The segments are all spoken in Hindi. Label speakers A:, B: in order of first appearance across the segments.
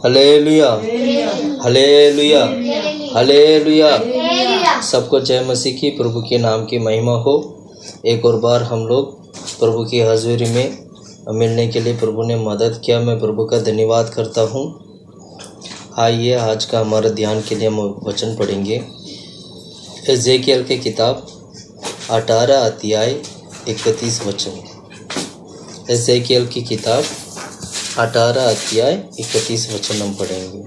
A: Hallelujah, hallelujah, hallelujah. सबको जय मसीह की, प्रभु के नाम की महिमा हो। एक और बार हम लोग प्रभु की हजूरी में मिलने के लिए प्रभु ने मदद किया। मैं प्रभु का धन्यवाद करता हूँ। आइए आज का हमारा ध्यान के लिए हम वचन पढ़ेंगे। एजेकियल की किताब 18 अध्याय 31 वचन। एजेकियल की किताब 18 अध्याय 31 वचन हम पढ़ेंगे।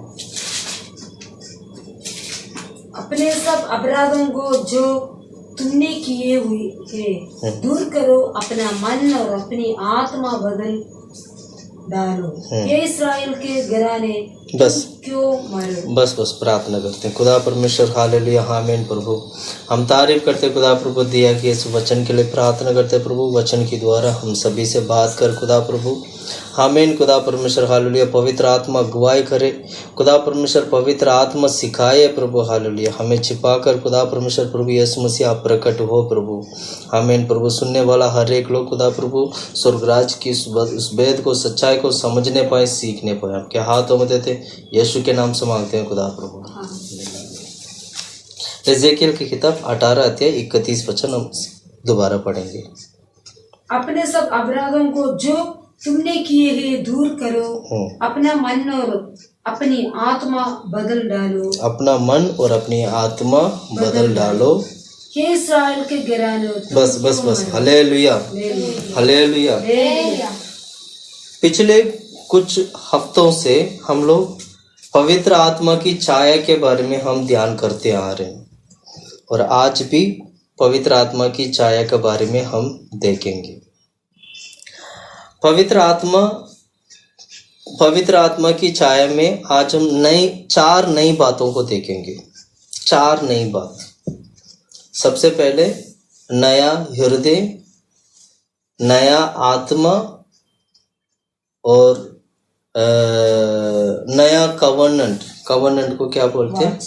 B: अपने सब अपराधों को जो तुमने किए हुए हैं दूर करो, अपना मन और अपनी आत्मा बदल डालो। ये इस्राएल के घराने
A: बस
B: क्यों मरे?
A: बस प्रार्थना करते हैं। खुदा परमेश्वर हालेलुया, आमीन। प्रभु हम तारीफ करते खुदा प्रभु दिया कि इस वचन के लिए प्रार्थना करते प्रभु, वचन के द्वारा हम सभी से बात कर खुदा प्रभु, आमीन। खुदा परमेश्वर हालेलुया, पवित्र आत्मा अगुवाई करे खुदा परमेश्वर, पवित्र आत्मा सिखाए प्रभु हालेलुया, हमें छिपा कर खुदा परमेश्वर प्रभु यीशु मसीह आप प्रकट हो प्रभु, आमीन। प्रभु सुनने वाला हर एक लोग खुदा प्रभु स्वर्गराज की उस वेद को, सच्चाई को समझने पाए, सीखने पाए, आपके हाथों में देते यीशु के नाम से मांगते हैं खुदा प्रभु। एजेकियल की किताब 18 अध्याय 31 वचन हम दोबारा पढ़ेंगे।
B: अपने सब अपराधों को जो तुमने किए हैं दूर करो, अपना मन और अपनी आत्मा बदल डालो।
A: अपना मन और अपनी आत्मा बदल डालो।
B: ये इस्राएल के घराने
A: बस हालेलुया, हालेलुया। पिछले कुछ हफ्तों से हम लोग पवित्र आत्मा की छाया के बारे में हम ध्यान करते आ रहे हैं और आज भी पवित्र आत्मा की छाया के बारे में हम देखेंगे। पवित्र आत्मा की छाया में आज हम चार नई बातों को देखेंगे। 4 नई बात। सबसे पहले नया हृदय, नया आत्मा और नया कवनेंट को क्या बोलते हैं?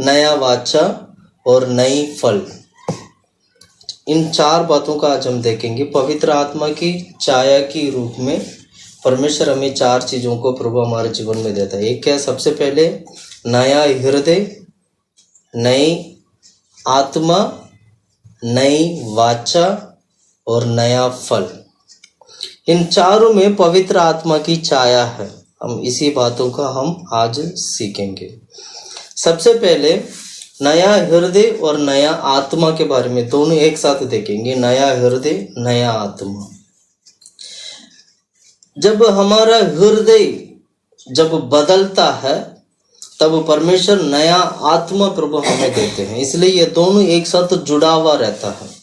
A: नया वाचा और नई फल। इन 4 बातों का आज हम देखेंगे। पवित्र आत्मा की छाया के रूप में परमेश्वर हमें 4 चीज़ों को प्रभु हमारे जीवन में देता है। एक क्या? सबसे पहले नया हृदय, नई आत्मा, नई वाचा और नया फल। इन चारों में पवित्र आत्मा की छाया है। हम इसी बातों का हम आज सीखेंगे। सबसे पहले नया हृदय और नया आत्मा के बारे में दोनों एक साथ देखेंगे। नया हृदय, नया आत्मा। जब हमारा हृदय जब बदलता है तब परमेश्वर नया आत्मा प्रभु हमें देते हैं। इसलिए ये दोनों एक साथ जुड़ा हुआ रहता है।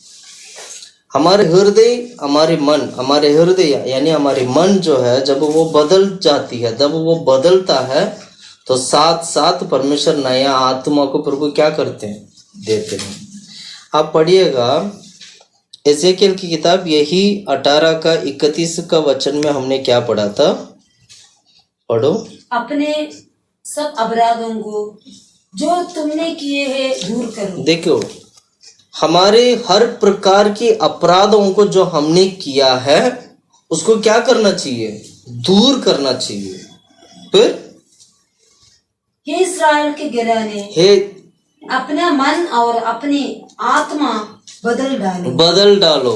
A: हमारे हृदय, हमारे हृदय यानी हमारी मन जो है, जब वो बदल जाती है, जब वो बदलता है तो साथ साथ परमेश्वर नया आत्मा को प्रभु क्या करते हैं? देते हैं। आप पढ़िएगा एजेकियल की किताब, यही 18 का 31 का वचन में हमने क्या पढ़ा था? पढ़ो।
B: अपने सब अपराधों को जो तुमने किए हैं दूर करो।
A: देखो, हमारे हर प्रकार के अपराधों को जो हमने किया है उसको क्या करना चाहिए? दूर करना चाहिए। फिर
B: ये इस्राएल के घराने अपना मन और अपनी आत्मा बदल डालो।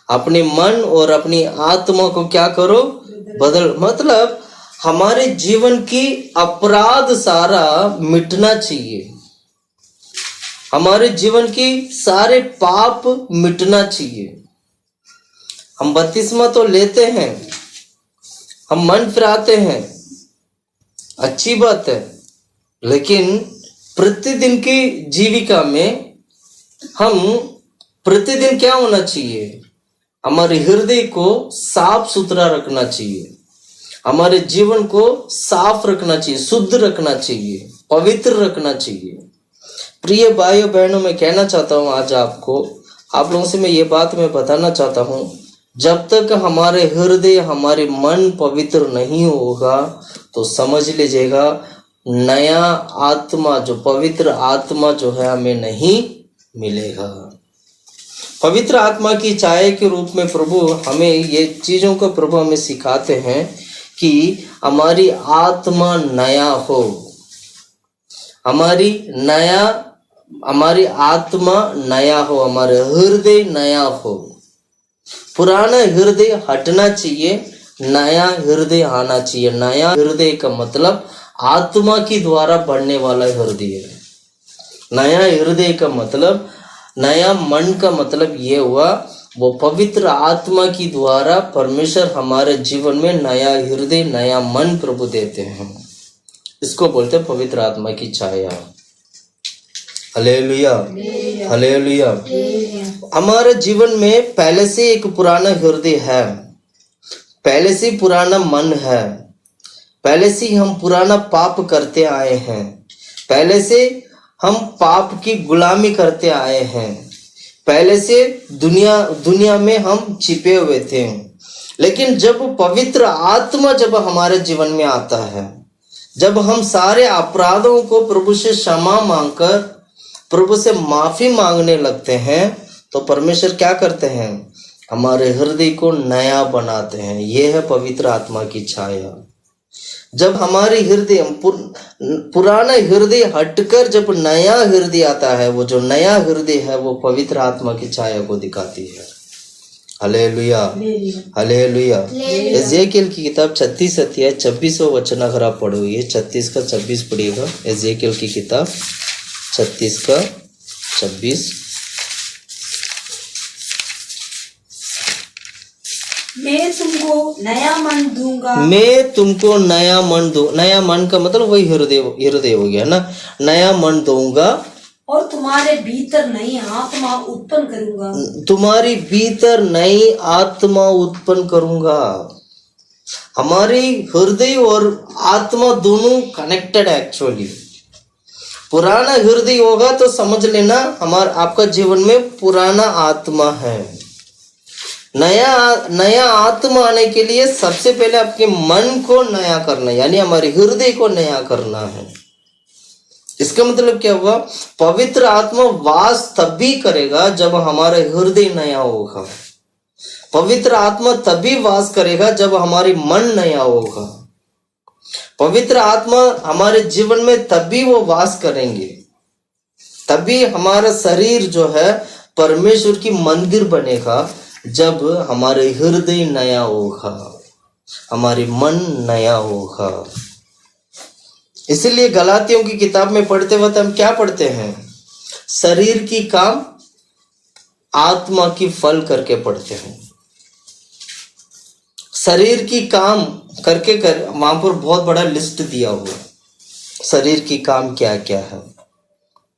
B: अपने मन और अपनी आत्मा को क्या करो? मतलब हमारे जीवन की अपराध सारा मिटना चाहिए। हमारे जीवन की सारे पाप मिटना चाहिए। हम बपतिस्मा तो लेते हैं, हम मन फिराते हैं, अच्छी बात है, लेकिन प्रतिदिन की जीविका में हम प्रतिदिन क्या होना चाहिए? हमारे हृदय को साफ सुथरा रखना चाहिए, हमारे जीवन को साफ रखना चाहिए, शुद्ध रखना चाहिए, पवित्र रखना चाहिए। प्रिय भाइयों बहनों, मैं कहना चाहता हूँ आज आप लोगों से मैं ये बात मैं बताना चाहता हूँ, जब तक हमारे हृदय, हमारे मन पवित्र नहीं होगा तो समझ लीजिएगा नया आत्मा, जो पवित्र आत्मा जो है हमें नहीं मिलेगा। पवित्र आत्मा की छाया के रूप में प्रभु हमें ये चीज़ों को प्रभु हमें सिखाते हैं
A: कि हमारी आत्मा नया हो, हमारी आत्मा नया हो, हमारे हृदय नया हो। पुराना हृदय हटना चाहिए, नया हृदय आना चाहिए। नया हृदय का मतलब आत्मा की द्वारा बढ़ने वाला हृदय है। नया हृदय का मतलब, नया मन का मतलब ये हुआ, वो पवित्र आत्मा की द्वारा परमेश्वर हमारे जीवन में नया हृदय, नया मन प्रभु देते हैं। इसको बोलते हैं पवित्र आत्मा की छाया। Hallelujah, hallelujah. हमारे जीवन में पहले से एक पुराना हृदय है, पहले से पुराना मन है, पहले से हम पुराना पाप करते आए हैं, पहले से हम पाप की गुलामी करते आए हैं, पहले से दुनिया में हम छिपे हुए थे। लेकिन जब पवित्र आत्मा जब हमारे जीवन में आता है, जब हम सारे अपराधों को प्रभु से क्षमा मांगकर प्रभु से माफी मांगने लगते हैं, तो परमेश्वर क्या करते हैं, हमारे हृदय को नया बनाते हैं। यह है पवित्र आत्मा की छाया। जब हमारे हृदय, पुराना हृदय हटकर जब नया हृदय आता है, वो जो नया हृदय है वो पवित्र आत्मा की छाया को दिखाती है। Hallelujah, hallelujah. एजेकियल की किताब 36 अध्याय 26वां वचन अगर आप पढ़ोगे, 36 का 26 पढ़िएगा। एजेकियल की किताब 36 का 26।
B: मैं तुमको नया मन दूंगा,
A: मैं तुमको नया मन दूं। नया मन का मतलब वही हृदय हो गया ना। नया मन दूंगा
B: और तुम्हारे भीतर नई आत्मा उत्पन्न करूंगा,
A: तुम्हारी भीतर नई आत्मा उत्पन्न करूंगा। हमारी हृदय और आत्मा दोनों कनेक्टेड है एक्चुअली। पुराना हृदय होगा तो समझ लेना आपका जीवन में पुराना आत्मा है। नया आत्मा आने के लिए सबसे पहले आपके मन को नया करना, यानी हमारे हृदय को नया करना है। इसका मतलब क्या हुआ, पवित्र आत्मा वास तभी करेगा जब हमारा हृदय नया होगा। पवित्र आत्मा तभी वास करेगा जब हमारी मन नया होगा। पवित्र आत्मा हमारे जीवन में तभी वो वास करेंगे, तभी हमारा शरीर जो है परमेश्वर की मंदिर बनेगा, जब हमारे हृदय नया होगा, हमारी मन नया होगा। इसलिए गलातियों की किताब में पढ़ते वक्त हम क्या पढ़ते हैं, शरीर की काम आत्मा की फल करके पढ़ते हैं। शरीर की काम करके वहां पर बहुत बड़ा लिस्ट दिया हुआ, शरीर की काम क्या क्या है,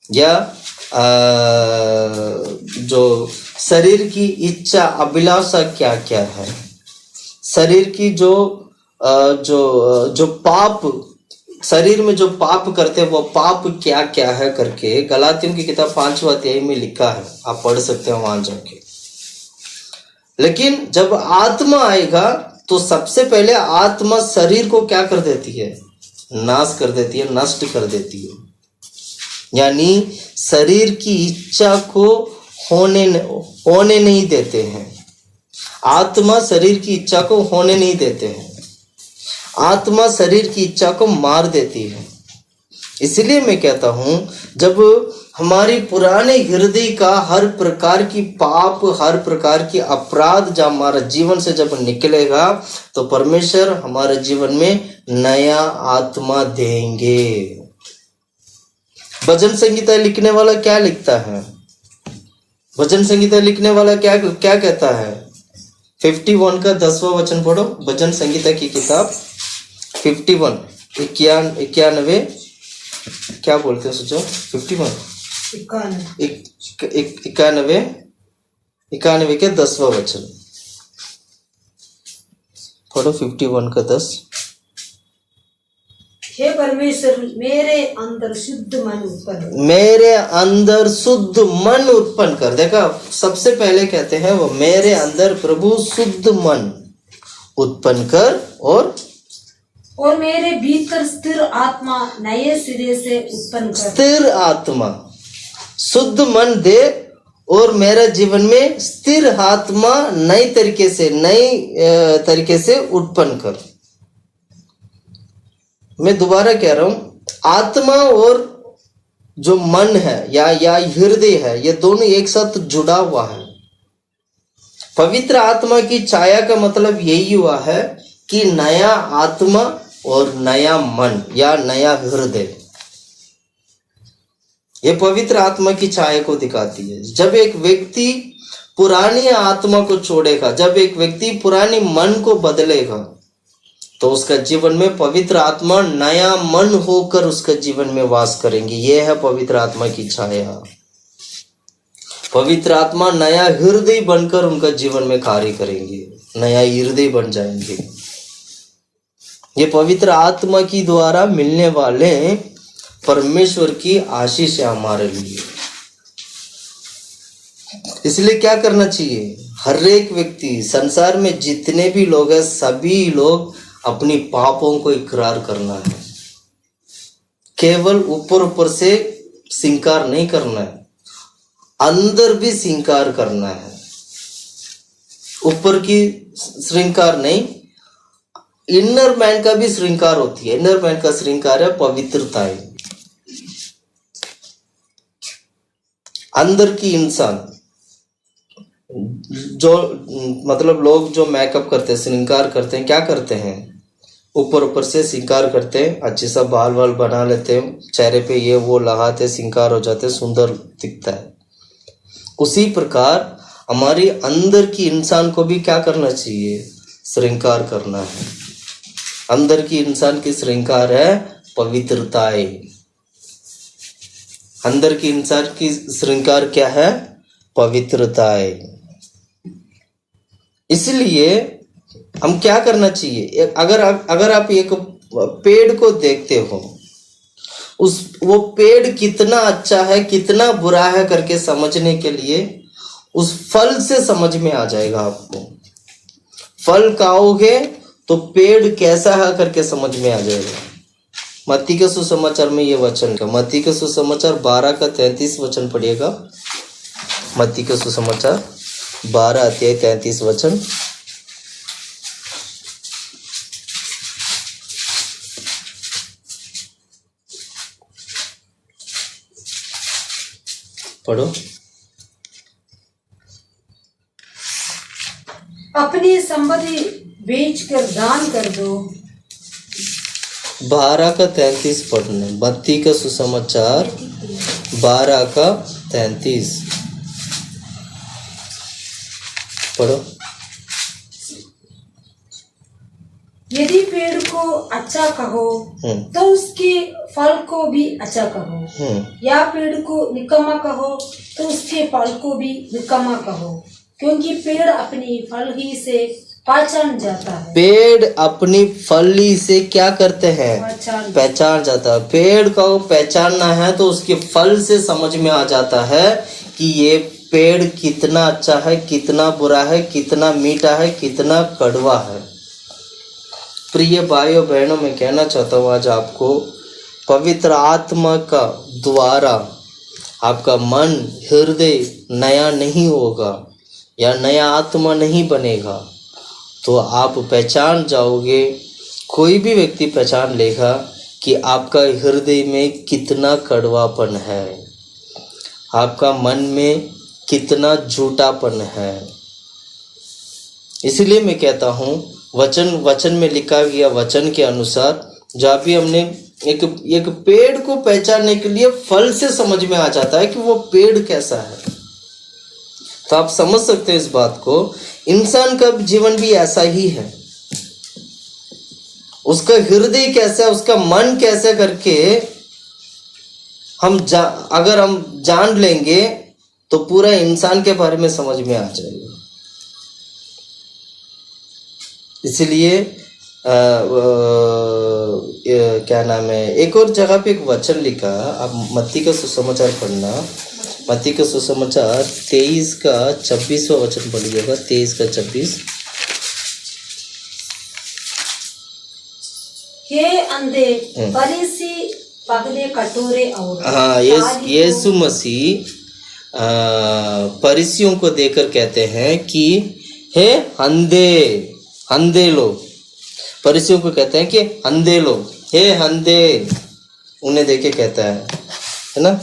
A: या जो शरीर की इच्छा अभिलाषा क्या क्या है, शरीर की जो पाप, शरीर में जो पाप करते हैं वो पाप क्या क्या है करके गलातियों की किताब 5वां अध्याय में लिखा है, आप पढ़ सकते हो वहां जाके। लेकिन जब आत्मा आएगा तो सबसे पहले आत्मा शरीर को क्या कर देती है, नाश कर देती है, नष्ट कर देती है। यानी शरीर की इच्छा को होने नहीं देते हैं। आत्मा शरीर की इच्छा को होने नहीं देते हैं, आत्मा शरीर की इच्छा को मार देती है। इसलिए मैं कहता हूं, जब हमारी पुराने हृदय का हर प्रकार की पाप, हर प्रकार की अपराध जब हमारा जीवन से जब निकलेगा, तो परमेश्वर हमारे जीवन में नया आत्मा देंगे। भजन संगीता लिखने वाला क्या लिखता है, भजन संगीता लिखने वाला क्या कहता है, 51 का 10वां वचन पढ़ो। भजन संगीता की किताब 51 91 क्या बोलते हैं सोचो, 51 91 के 10वां वचन पढ़ो। 51 का 10।
B: हे परमेश्वर, मेरे अंदर शुद्ध मन उत्पन्न कर,
A: मेरे अंदर शुद्ध मन उत्पन्न कर। देखा, सबसे पहले कहते हैं वो मेरे अंदर प्रभु शुद्ध मन उत्पन्न कर, और
B: मेरे भीतर स्थिर आत्मा नए सिरे से उत्पन्न कर।
A: स्थिर आत्मा, शुद्ध मन दे और मेरे जीवन में स्थिर आत्मा नई तरीके से उत्पन्न कर। मैं दोबारा कह रहा हूं, आत्मा और जो मन है या हृदय है, ये दोनों एक साथ जुड़ा हुआ है। पवित्र आत्मा की छाया का मतलब यही हुआ है कि नया आत्मा और नया मन या नया हृदय, ये पवित्र आत्मा की छाया को दिखाती है। जब एक व्यक्ति पुरानी आत्मा को छोड़ेगा, जब एक व्यक्ति पुरानी मन को बदलेगा, तो उसका जीवन में पवित्र आत्मा नया मन होकर उसका जीवन में वास करेंगे। यह है पवित्र आत्मा की छाया। पवित्र आत्मा नया हृदय बनकर उनका जीवन में कार्य करेंगे, नया हृदय बन जाएंगे। ये पवित्र आत्मा की द्वारा मिलने वाले परमेश्वर की आशीष है हमारे लिए। इसलिए क्या करना चाहिए? हर एक व्यक्ति, संसार में जितने भी लोग हैं, सभी लोग अपनी पापों को इकरार करना है। केवल ऊपर ऊपर से स्वीकार नहीं करना है, अंदर भी स्वीकार करना है। ऊपर की श्रृंगार नहीं, इनर मैन का भी श्रृंगार होती है। इनर मैन का श्रृंगार है पवित्रताएं। अंदर की इंसान जो मतलब लोग जो मेकअप करते हैं, श्रृंगार करते हैं, क्या करते हैं? ऊपर ऊपर से श्रृंगार करते हैं, अच्छे सा बाल वाल बना लेते हैं, चेहरे पे ये वो लगाते, श्रृंगार हो जाते, सुंदर दिखता है। उसी प्रकार हमारी अंदर की इंसान को भी क्या करना चाहिए? श्रृंगार करना है। अंदर की इंसान की श्रृंगार है पवित्रताएं। अंदर की इंसान की श्रृंगार क्या है? पवित्रताएं। इसलिए हम क्या करना चाहिए? अगर आप एक पेड़ को देखते हो, वो पेड़ कितना अच्छा है कितना बुरा है करके समझने के लिए उस फल से समझ में आ जाएगा आपको। फल खाओगे तो पेड़ कैसा है करके समझ में आ जाएगा। मत्ती के सुसमाचार में ये वचन का, मत्ती के सुसमाचार 12 का 33 वचन पढ़िएगा। मत्ती के सुसमाचार 12 अध्याय 33 वचन। पढ़ो।
B: अपनी संपत्ति बेचकर दान कर दो।
A: 12 का 33 पढ़ना। मत्ती का सुसमाचार 12 का 33 पढ़ो।
B: यदि पेड़ को अच्छा कहो तो उसके फल को भी अच्छा कहो, या पेड़ को निकम्मा कहो तो उसके फल को भी निकम्मा कहो, क्योंकि पेड़ अपनी फल ही से पहचान जाता है। पेड़ अपनी फली से क्या करते हैं? पहचान जाता है। पेड़ को पहचानना है तो उसके फल से समझ में आ जाता है कि ये पेड़ कितना अच्छा है, कितना बुरा है, कितना मीठा है, कितना कड़वा है। प्रिय भाइयों बहनों, मैं कहना चाहता हूँ आज आपको, पवित्र आत्मा का द्वारा आपका मन हृदय नया नहीं होगा या नया आत्मा नहीं बनेगा तो आप पहचान जाओगे, कोई भी व्यक्ति पहचान लेगा कि आपका हृदय में कितना कड़वापन है, आपका मन में कितना झूठापन है। इसलिए मैं कहता हूँ वचन में लिखा गया वचन के अनुसार जहाँ भी हमने एक पेड़ को पहचानने के लिए फल से समझ में आ जाता है कि वो पेड़ कैसा है। तो आप समझ सकते हैं इस बात को। इंसान का जीवन भी ऐसा ही है। उसका हृदय कैसा है, उसका मन कैसा करके अगर हम जान लेंगे तो पूरा इंसान के बारे में समझ में आ जाएगा। इसलिए क्या नाम है, एक और जगह पे एक वचन लिखा, आप मत्ती का सुसमाचार पढ़ना। मत्ती का सुसमाचार 23 का 26वां वचन पढ़िएगा। 23 का 26। हे अंधे फरीसी पगले कटोरे और।
A: हाँ, यीशु मसीह फरीसियों को देकर कहते हैं कि हे अंधे लोग, फरीसियों को कहते हैं कि अंधे लोग, हे अंधे उन्हें देखे कहता है ना।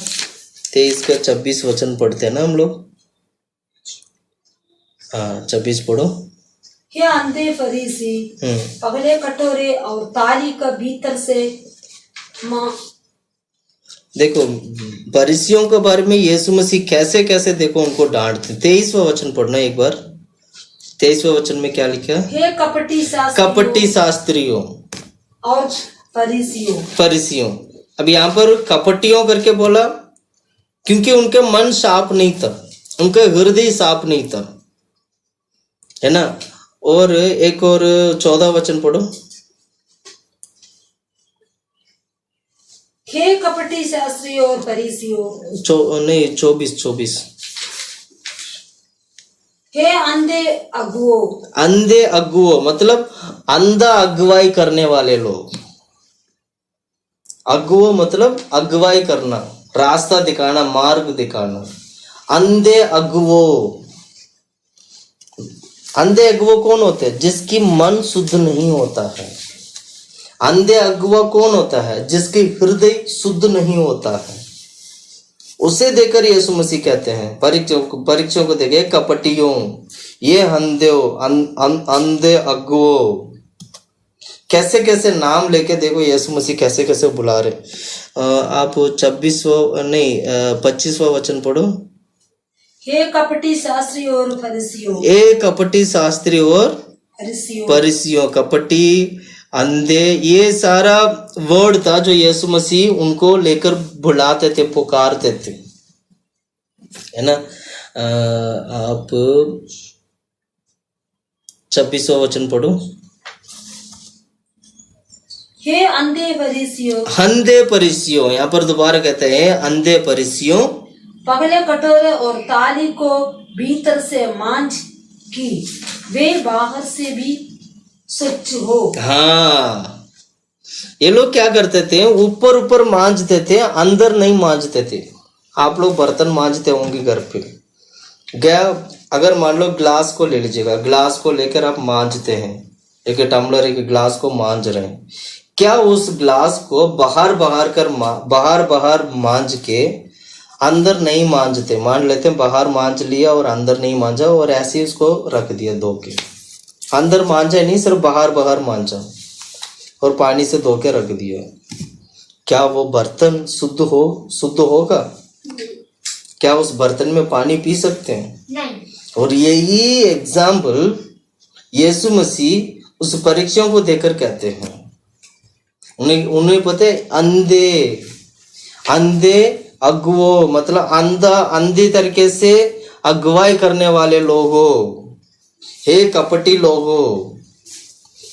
A: 23 का 26 वचन पढ़ते हैं ना हम लोग। हाँ 26 पढ़ो।
B: हे अंधे फरीसी, पगले कटोरे और ताली का भीतर से
A: देखो फरीसियों के बारे में यीशु मसीह कैसे कैसे देखो उनको डांटते। 23वां वचन पढ़ना एक बार। 23वें वचन में क्या लिखा है?
B: हे
A: कपटी शास्त्रियों
B: और
A: फरीसियों। अब यहाँ पर कपटियों करके बोला क्योंकि उनके मन साफ नहीं था, उनका हृदय साफ नहीं था, है ना। और एक और 14 वचन पढ़ो।
B: हे कपटी शास्त्रियों और फरीसियों।
A: नहीं 24।
B: हे अंधे
A: अगुओ मतलब अंधा अगुवाई करने वाले लोग। अगुओ मतलब अगुवाई करना, रास्ता दिखाना, मार्ग दिखाना। अंधे अगुओ कौन होते हैं? जिसकी मन शुद्ध नहीं होता है। अंधे अगुआ कौन होता है? जिसके हृदय शुद्ध नहीं होता है। उसे देखकर यीशु मसीह कहते हैं परीक्षों को देखे कपटियों, ये अंधे अगुओ। कैसे कैसे नाम लेके देखो यीशु मसीह कैसे कैसे बुला रहे। आप 25वां वचन पढ़ो।
B: हे कपटी शास्त्री और फरीसियों।
A: ए कपटी शास्त्री और फरीसियों। कपटी, अंधे, ये सारा वर्ड था जो यीशु मसीह उनको लेकर बुलाते थे, पुकारते थे, है ना। आप 26वां वचन पढ़ो।
B: हे अंधे
A: फरीसियों, यहाँ पर दोबारा कहते हैं अंधे फरीसियों,
B: पगले कटोरे और ताली को भीतर से मांझ की वे बाहर से भी स्वच्छ हो।
A: हाँ, ये लोग क्या करते थे? ऊपर मांझते थे, अंदर नहीं मांझते थे। आप लोग बर्तन मांझते होंगे घर पे, गया अगर मान लो ग्लास को ले लीजिएगा, ग्लास को लेकर आप मांझते हैं, एक टम्बलर एक ग्लास को मांझ रहे हैं, क्या उस ग्लास को बाहर मांझ के अंदर नहीं मांझते? मान लेते हैं बाहर मांझ लिया और अंदर नहीं मांझा और ऐसे ही उसको रख दिया धो के, अंदर मांझा नहीं, सिर्फ बाहर मांझा और पानी से धो के रख दिया। क्या वो बर्तन शुद्ध होगा? क्या उस बर्तन में पानी पी सकते हैं?
B: नहीं। और
A: यही एग्जाम्पल यीशु मसीह उस परीक्षाओं को देकर कहते हैं। उन्हें पता है अंधे अगुओ मतलब अंधी तरीके से अगुवाई करने वाले लोगों, हे कपटी लोगों।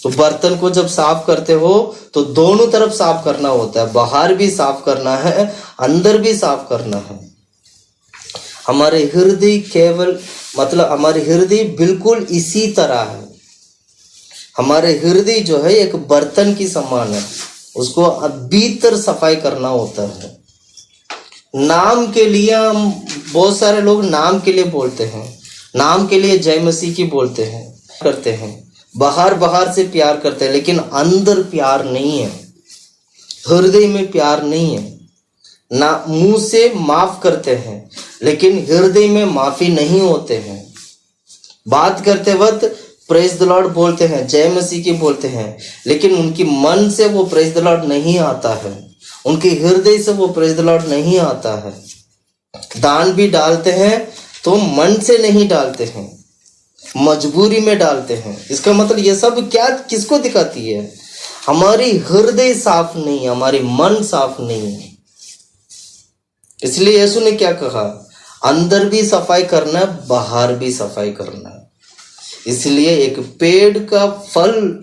A: तो बर्तन को जब साफ करते हो तो दोनों तरफ साफ करना होता है, बाहर भी साफ करना है, अंदर भी साफ करना है। हमारे हृदय हमारे हृदय बिल्कुल इसी तरह है। हमारे हृदय जो है एक बर्तन की समान है, उसको भीतर सफाई करना होता है। नाम के लिए हम बहुत सारे लोग नाम के लिए बोलते हैं, नाम के लिए जय मसीह की बोलते हैं, करते हैं, बाहर से प्यार करते हैं, लेकिन अंदर प्यार नहीं है, हृदय में प्यार नहीं है। ना मुंह से माफ करते हैं लेकिन हृदय में माफी नहीं होते हैं। बात करते वक्त प्रेज द लॉर्ड बोलते हैं, जय मसीह की बोलते हैं, लेकिन उनकी मन से वो प्रेज द लॉर्ड नहीं आता है, उनके हृदय से वो प्रेज द लॉर्ड नहीं आता है। दान भी डालते हैं तो मन से नहीं डालते हैं, मजबूरी में डालते हैं। इसका मतलब ये सब क्या किसको दिखाती है? हमारी हृदय साफ नहीं है, हमारी मन साफ नहीं है। इसलिए यीशु ने क्या कहा? अंदर भी सफाई करना है, बाहर भी सफाई करना है। इसलिए एक पेड़ का फल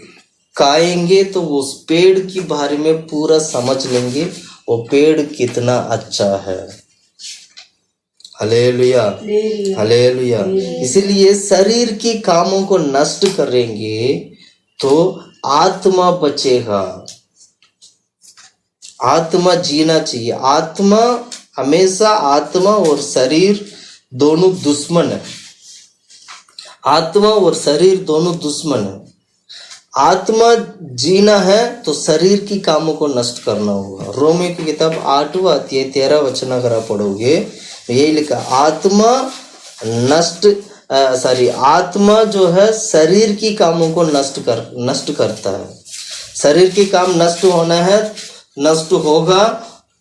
A: खाएंगे तो उस पेड़ के बारे में पूरा समझ लेंगे वो पेड़ कितना अच्छा है। Hallelujah, hallelujah. इसलिए शरीर की कामों को नष्ट करेंगे तो आत्मा बचेगा। आत्मा जीना चाहिए। हमेशा आत्मा और शरीर दोनों दुश्मन है। आत्मा और शरीर दोनों दुश्मन है। आत्मा जीना है तो शरीर की कामों को नष्ट करना होगा। रोमियो की किताब 8वां अध्याय 13 वचन अगर आप पढ़ोगे तो यही लिखा, आत्मा आत्मा जो है शरीर की कामों को नष्ट करता है। शरीर की काम नष्ट होना है, नष्ट होगा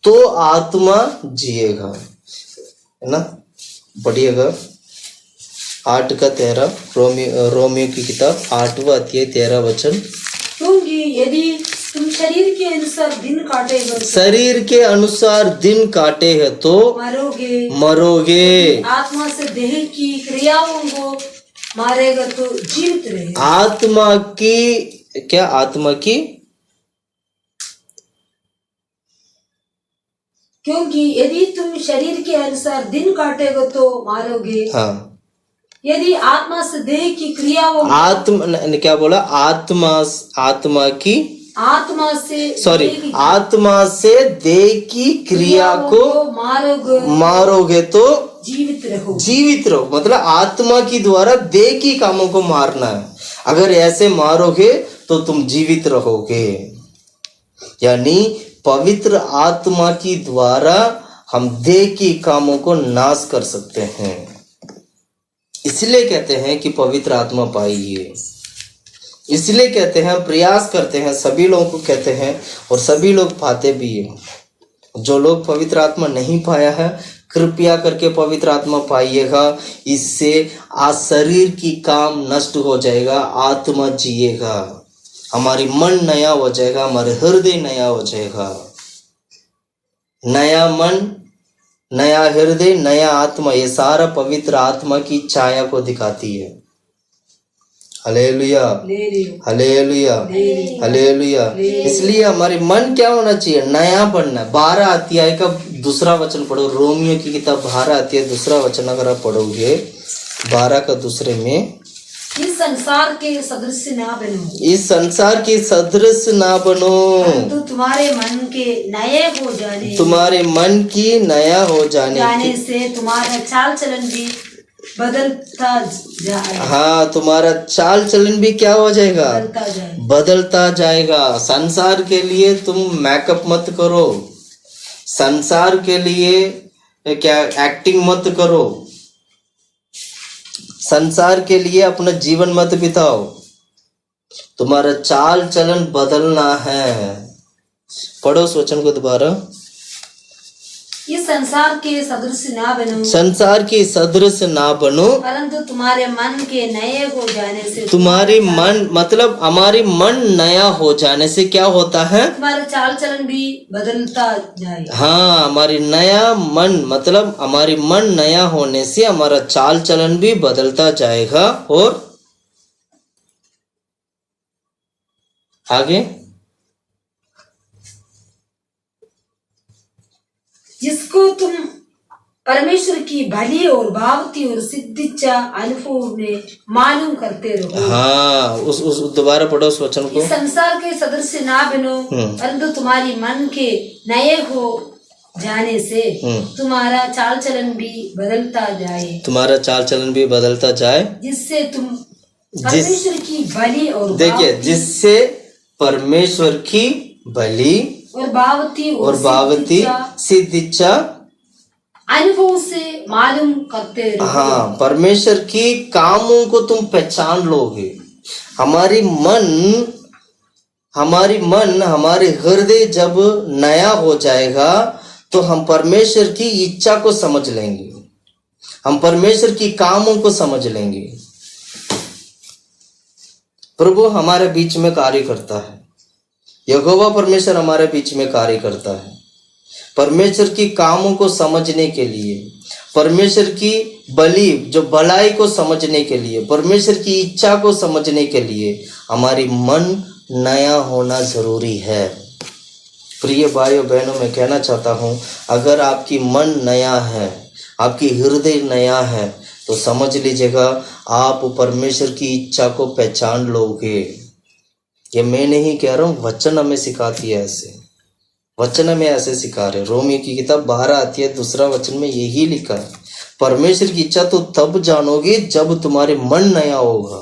A: तो आत्मा जिएगा, है ना। पढ़िएगा 8:13 रोमियो की किताब 8वां अध्याय 13 वचन।
B: क्योंकि यदि तुम शरीर के अनुसार दिन काटे हो,
A: शरीर के अनुसार दिन काटे हैं तो मरोगे।
B: आत्मा से देह की क्रियाओं को मारेगा तो जीवित रहेगा।
A: आत्मा की क्या, आत्मा की,
B: क्योंकि यदि तुम शरीर के अनुसार दिन काटेगा तो मारोगे।
A: हाँ,
B: यदि आत्मा से देह की क्रियाओं,
A: क्या बोला, आत्मा से देह की क्रिया को मारोगे तो जीवित रहो। मतलब आत्मा की द्वारा देह की कामों को मारना है। अगर ऐसे मारोगे तो तुम जीवित रहोगे। यानी पवित्र आत्मा की द्वारा हम देह की कामों को नाश कर सकते हैं। इसलिए कहते हैं कि पवित्र आत्मा पाइए। इसलिए कहते हैं, प्रयास करते हैं, सभी लोगों को कहते हैं और सभी लोग पाते भी हैं। जो लोग पवित्र आत्मा नहीं पाया है, कृपया करके पवित्र आत्मा पाइएगा। इससे आज शरीर की काम नष्ट हो जाएगा, आत्मा जिएगा, हमारी मन नया हो जाएगा, हमारे हृदय नया हो जाएगा। नया मन, नया हृदय, नया आत्मा, ये सारा पवित्र आत्मा की छाया को दिखाती है। Hallelujah, hallelujah, hallelujah. इसलिए हमारे मन क्या होना चाहिए, नया बनना। 12 अध्याय का 2 वचन पढ़ो, रोमियो की किताब 12 अध्याय 2 वचन अगर आप पढ़ोगे 12 का 2 में,
B: इस संसार के सदृश ना बनो,
A: इस संसार के सदृश ना बनो,
B: परंतु तुम्हारे मन के नए हो जाने,
A: तुम्हारे मन की नया हो जाने
B: से तुम्हारा चाल चलन भी बदलता जाएगा।
A: हाँ, तुम्हारा चाल चलन भी क्या हो जाएगा, बदलता जाएगा। संसार के लिए तुम मेकअप मत करो, संसार के लिए क्या एक्टिंग मत करो, संसार के लिए अपना जीवन मत बिताओ। तुम्हारा चाल चलन बदलना है। पढ़ो उस वचन को दोबारा।
B: इस संसार के सदृश ना बनो,
A: संसार के सदृश ना बनो,
B: परंतु तुम्हारे मन के नए हो जाने से,
A: तुम्हारी मन मतलब हमारी मन नया हो जाने से क्या होता है,
B: तुम्हारा चाल चलन भी बदलता जाएगा।
A: हाँ, हमारी नया मन मतलब हमारी मन नया होने से हमारा चाल चलन भी बदलता जाएगा। और आगे,
B: जिसको तुम परमेश्वर की भली और भावती और सिद्ध इच्छा अनुभव में मालूम करते रहो।
A: हाँ, उस दोबारा पढ़ो उस वचन को।
B: इस संसार के सदृश ना बनो, परंतु तुम्हारी मन के नए हो जाने से तुम्हारा चाल चलन भी बदलता जाए,
A: तुम्हारा चाल चलन भी बदलता जाए,
B: जिससे तुम परमेश्वर की भली और,
A: देखिए, जिससे परमेश्वर की भली और भावती सिद्ध इच्छा
B: अनुभव से मालूम करते रहो।
A: हाँ, परमेश्वर की कामों को तुम पहचान लोगे। हमारी मन हमारे हृदय जब नया हो जाएगा तो हम परमेश्वर की इच्छा को समझ लेंगे, हम परमेश्वर की कामों को समझ लेंगे। प्रभु हमारे बीच में कार्य करता है, यहोवा परमेश्वर हमारे बीच में कार्य करता है। परमेश्वर की कामों को समझने के लिए, परमेश्वर की भलाई को समझने के लिए, परमेश्वर की इच्छा को समझने के लिए हमारी मन नया होना जरूरी है। प्रिय भाइयों बहनों, मैं कहना चाहता हूँ, अगर आपकी मन नया है, आपकी हृदय नया है, तो समझ लीजिएगा आप परमेश्वर की इच्छा को पहचान लोगे। ये मैं नहीं कह रहा हूँ, वचन हमें सिखाती है, ऐसे वचन हमें ऐसे सिखा रहे। रोमियो की किताब 12 अध्याय 2 वचन में यही लिखा है, परमेश्वर की इच्छा तो तब जानोगे जब तुम्हारे मन नया होगा।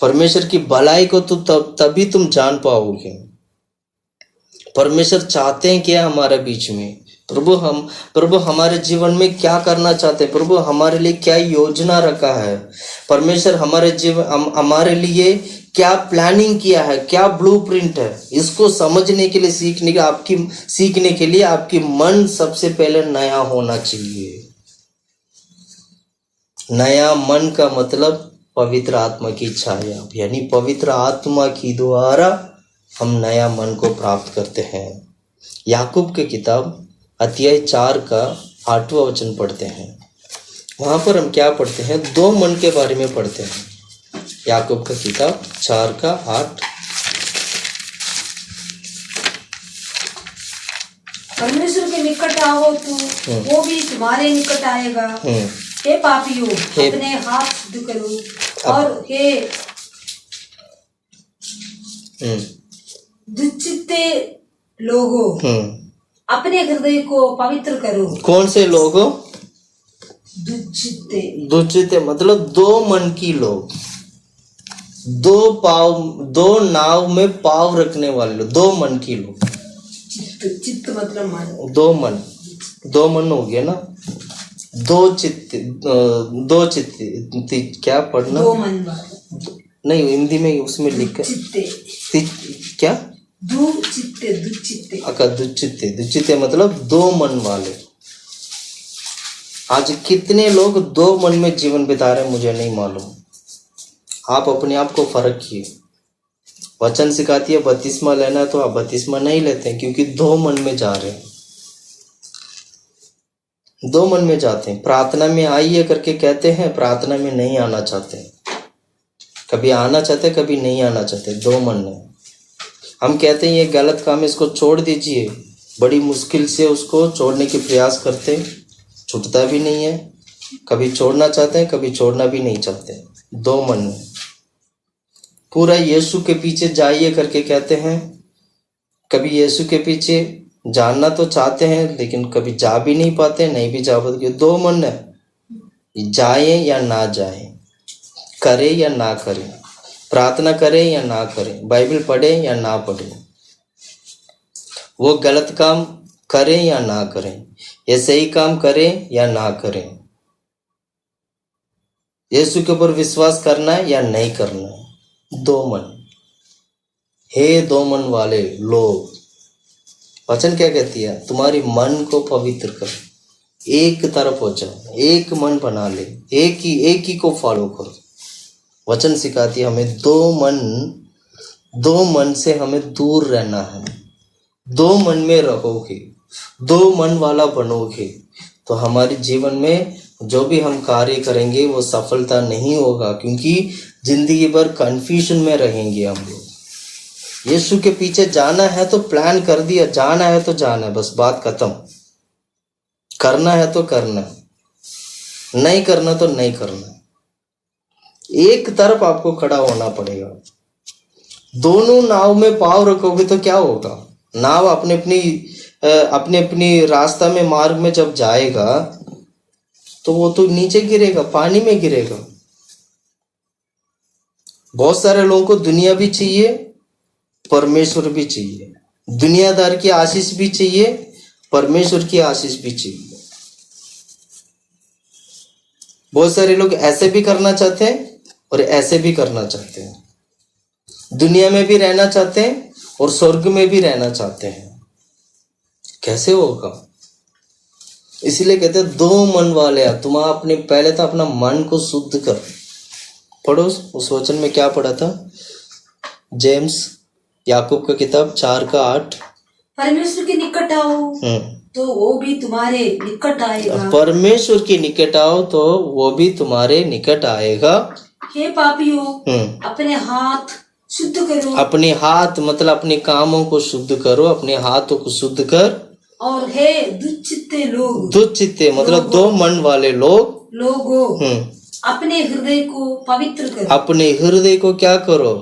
A: परमेश्वर की भलाई को तो तभी तुम जान पाओगे। परमेश्वर चाहते हैं क्या हमारे बीच में? प्रभु हमारे जीवन में क्या करना चाहते हैं? प्रभु हमारे लिए क्या योजना रखा है? परमेश्वर हमारे लिए क्या प्लानिंग किया है, क्या ब्लूप्रिंट है? इसको समझने के लिए सीखने के लिए आपकी मन सबसे पहले नया होना चाहिए। नया मन का मतलब पवित्र आत्मा की छाया, यानी पवित्र आत्मा की द्वारा हम नया मन को प्राप्त करते हैं। याकूब की किताब अध्याय 4 का 8वां वचन पढ़ते हैं। वहां पर हम क्या पढ़ते हैं? 2 मन के बारे में पढ़ते हैं। याकूब का किताब 4 का 8।
B: परमेश्वर के निकट आओ तो वो भी तुम्हारे निकट आएगा। हे पापियों, अपने हाथ शुद्ध करो, और हे दुश्चित्ते लोगों, अपने हृदय को पवित्र करो।
A: कौन से लोगों?
B: दुश्चित्ते
A: मतलब 2 मन की लोग, 2 नाव में पाव रखने वाले लोग, 2 मन की लोग।
B: चित्त मतलब मन।
A: 2 मन हो गया ना। 2 चित्त क्या पढ़ना?
B: 2 मन
A: नहीं, हिंदी में उसमें लिखा क्या? दुचित्ते मतलब 2 मन वाले। आज कितने लोग 2 मन में जीवन बिता रहे हैं मुझे नहीं मालूम। आप अपने आप को फर्क किए। वचन सिखाती है बपतिस्मा लेना, तो आप बपतिस्मा नहीं लेते हैं क्योंकि 2 मन में जा रहे हैं। 2 मन में जाते हैं। प्रार्थना में आइए करके कहते हैं, प्रार्थना में नहीं आना चाहते। कभी आना चाहते, कभी नहीं आना चाहते। 2 मन में हम कहते हैं ये गलत काम है, इसको छोड़ दीजिए। बड़ी मुश्किल से उसको छोड़ने के प्रयास करते, छूटता भी नहीं है। कभी छोड़ना चाहते हैं, कभी छोड़ना भी नहीं चाहते। 2 मन में पूरा यीशु के पीछे जाइए करके कहते हैं, कभी यीशु के पीछे जानना तो चाहते हैं लेकिन कभी जा भी नहीं पाते, नहीं भी जा पाते। 2 मन है, जाए या ना जाए, करे या ना करें, प्रार्थना करें या ना करें, बाइबल पढ़े या ना पढ़े, वो गलत काम करें या ना करें, ये सही काम करें या ना करें, यीशु के ऊपर विश्वास करना है या नहीं करना है। 2 मन। हे 2 मन वाले लोग, वचन क्या कहती है? तुम्हारी मन को पवित्र कर, एक तरफ हो जाओ, एक मन बना ले, एक ही को फॉलो करो। वचन सिखाती है हमें 2 मन से हमें दूर रहना है। 2 मन में रहोगे, 2 मन वाला बनोगे तो हमारे जीवन में जो भी हम कार्य करेंगे वो सफलता नहीं होगा, क्योंकि जिंदगी भर कंफ्यूजन में रहेंगे हम लोग। यीशु के पीछे जाना है तो प्लान कर दिया, जाना है तो जाना है, बस बात खत्म। करना है तो करना, नहीं करना तो नहीं करना। एक तरफ आपको खड़ा होना पड़ेगा। दोनों नाव में पाँव रखोगे तो क्या होगा? नाव अपने रास्ता में, मार्ग में जब जाएगा तो वो तो नीचे गिरेगा, पानी में गिरेगा। बहुत सारे लोगों को दुनिया भी चाहिए, परमेश्वर भी चाहिए। दुनियादार की आशीष भी चाहिए, परमेश्वर की आशीष भी चाहिए। बहुत सारे लोग ऐसे भी करना चाहते हैं और ऐसे भी करना चाहते हैं। दुनिया में भी रहना चाहते हैं और स्वर्ग में भी रहना चाहते हैं। कैसे होगा? इसलिए कहते हैं 2 मन वाले। तुम अपने पहले तो अपना मन को शुद्ध कर। पढ़ो उस वचन में क्या पढ़ा था? जेम्स, याकूब का किताब 4 का 8।
B: परमेश्वर के निकट आओ तो वो भी तुम्हारे निकट आएगा।
A: परमेश्वर के निकट आओ तो वो भी तुम्हारे निकट आएगा।
B: हे पापियों, अपने हाथ शुद्ध करो। अपने
A: हाथ मतलब अपने कामों को शुद्ध करो, अपने हाथों को शुद्ध कर।
B: और हे दुश्चित्ते लोग,
A: दुश्चित्ते मतलब 2 मन वाले लोगों,
B: अपने हृदय को पवित्र करो। अपने
A: हृदय को क्या करो?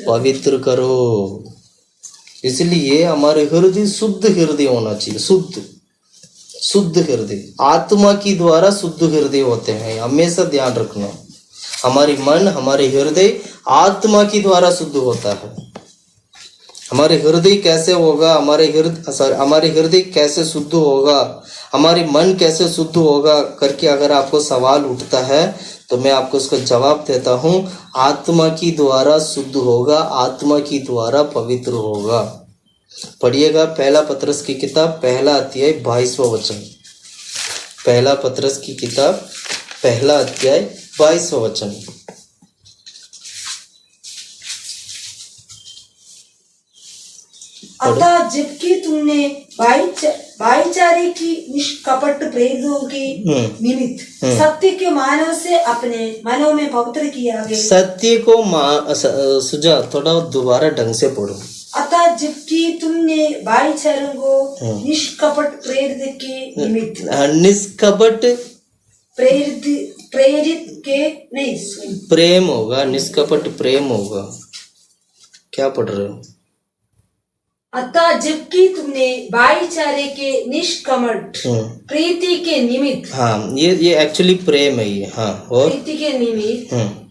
A: पवित्र करो। इसलिए हमारे हृदय शुद्ध हृदय होना चाहिए। शुद्ध हृदय, आत्मा की द्वारा शुद्ध हृदय होते हैं, हमेशा ध्यान रखना। हमारी मन, हमारे हृदय आत्मा की द्वारा शुद्ध होता है। हमारे हृदय कैसे होगा, हमारे हृदय कैसे शुद्ध होगा, हमारी मन कैसे शुद्ध होगा करके अगर आपको सवाल उठता है तो मैं आपको उसका जवाब देता हूँ, आत्मा की द्वारा शुद्ध होगा, आत्मा की द्वारा पवित्र होगा। पढ़िएगा पहला पत्रस की किताब पहला अध्याय 22वां वचन। पहला पत्रस की किताब पहला अध्याय 22वां वचन।
B: अतः जबकि तुमने भाईचारे की निष्कपट प्रेरितों के निमित्त सत्य के मानव से अपने मनों में पवित्र किया गया।
A: सत्य को सुझा थोड़ा दोबारा ढंग से पढ़ो।
B: अतः जबकि तुमने भाईचारे को निष्कपट प्रेरित के निमित्त,
A: निष्कपट
B: प्रेरित के नहीं,
A: प्रेम होगा, निष्कपट प्रेम होगा। क्या पढ़ रहे हो?
B: अतः जबकि तुमने भाईचारे के निष्कपट प्रीति के निमित्त,
A: हाँ ये एक्चुअली प्रेम है ये, हाँ, और
B: प्रीति के निमित्त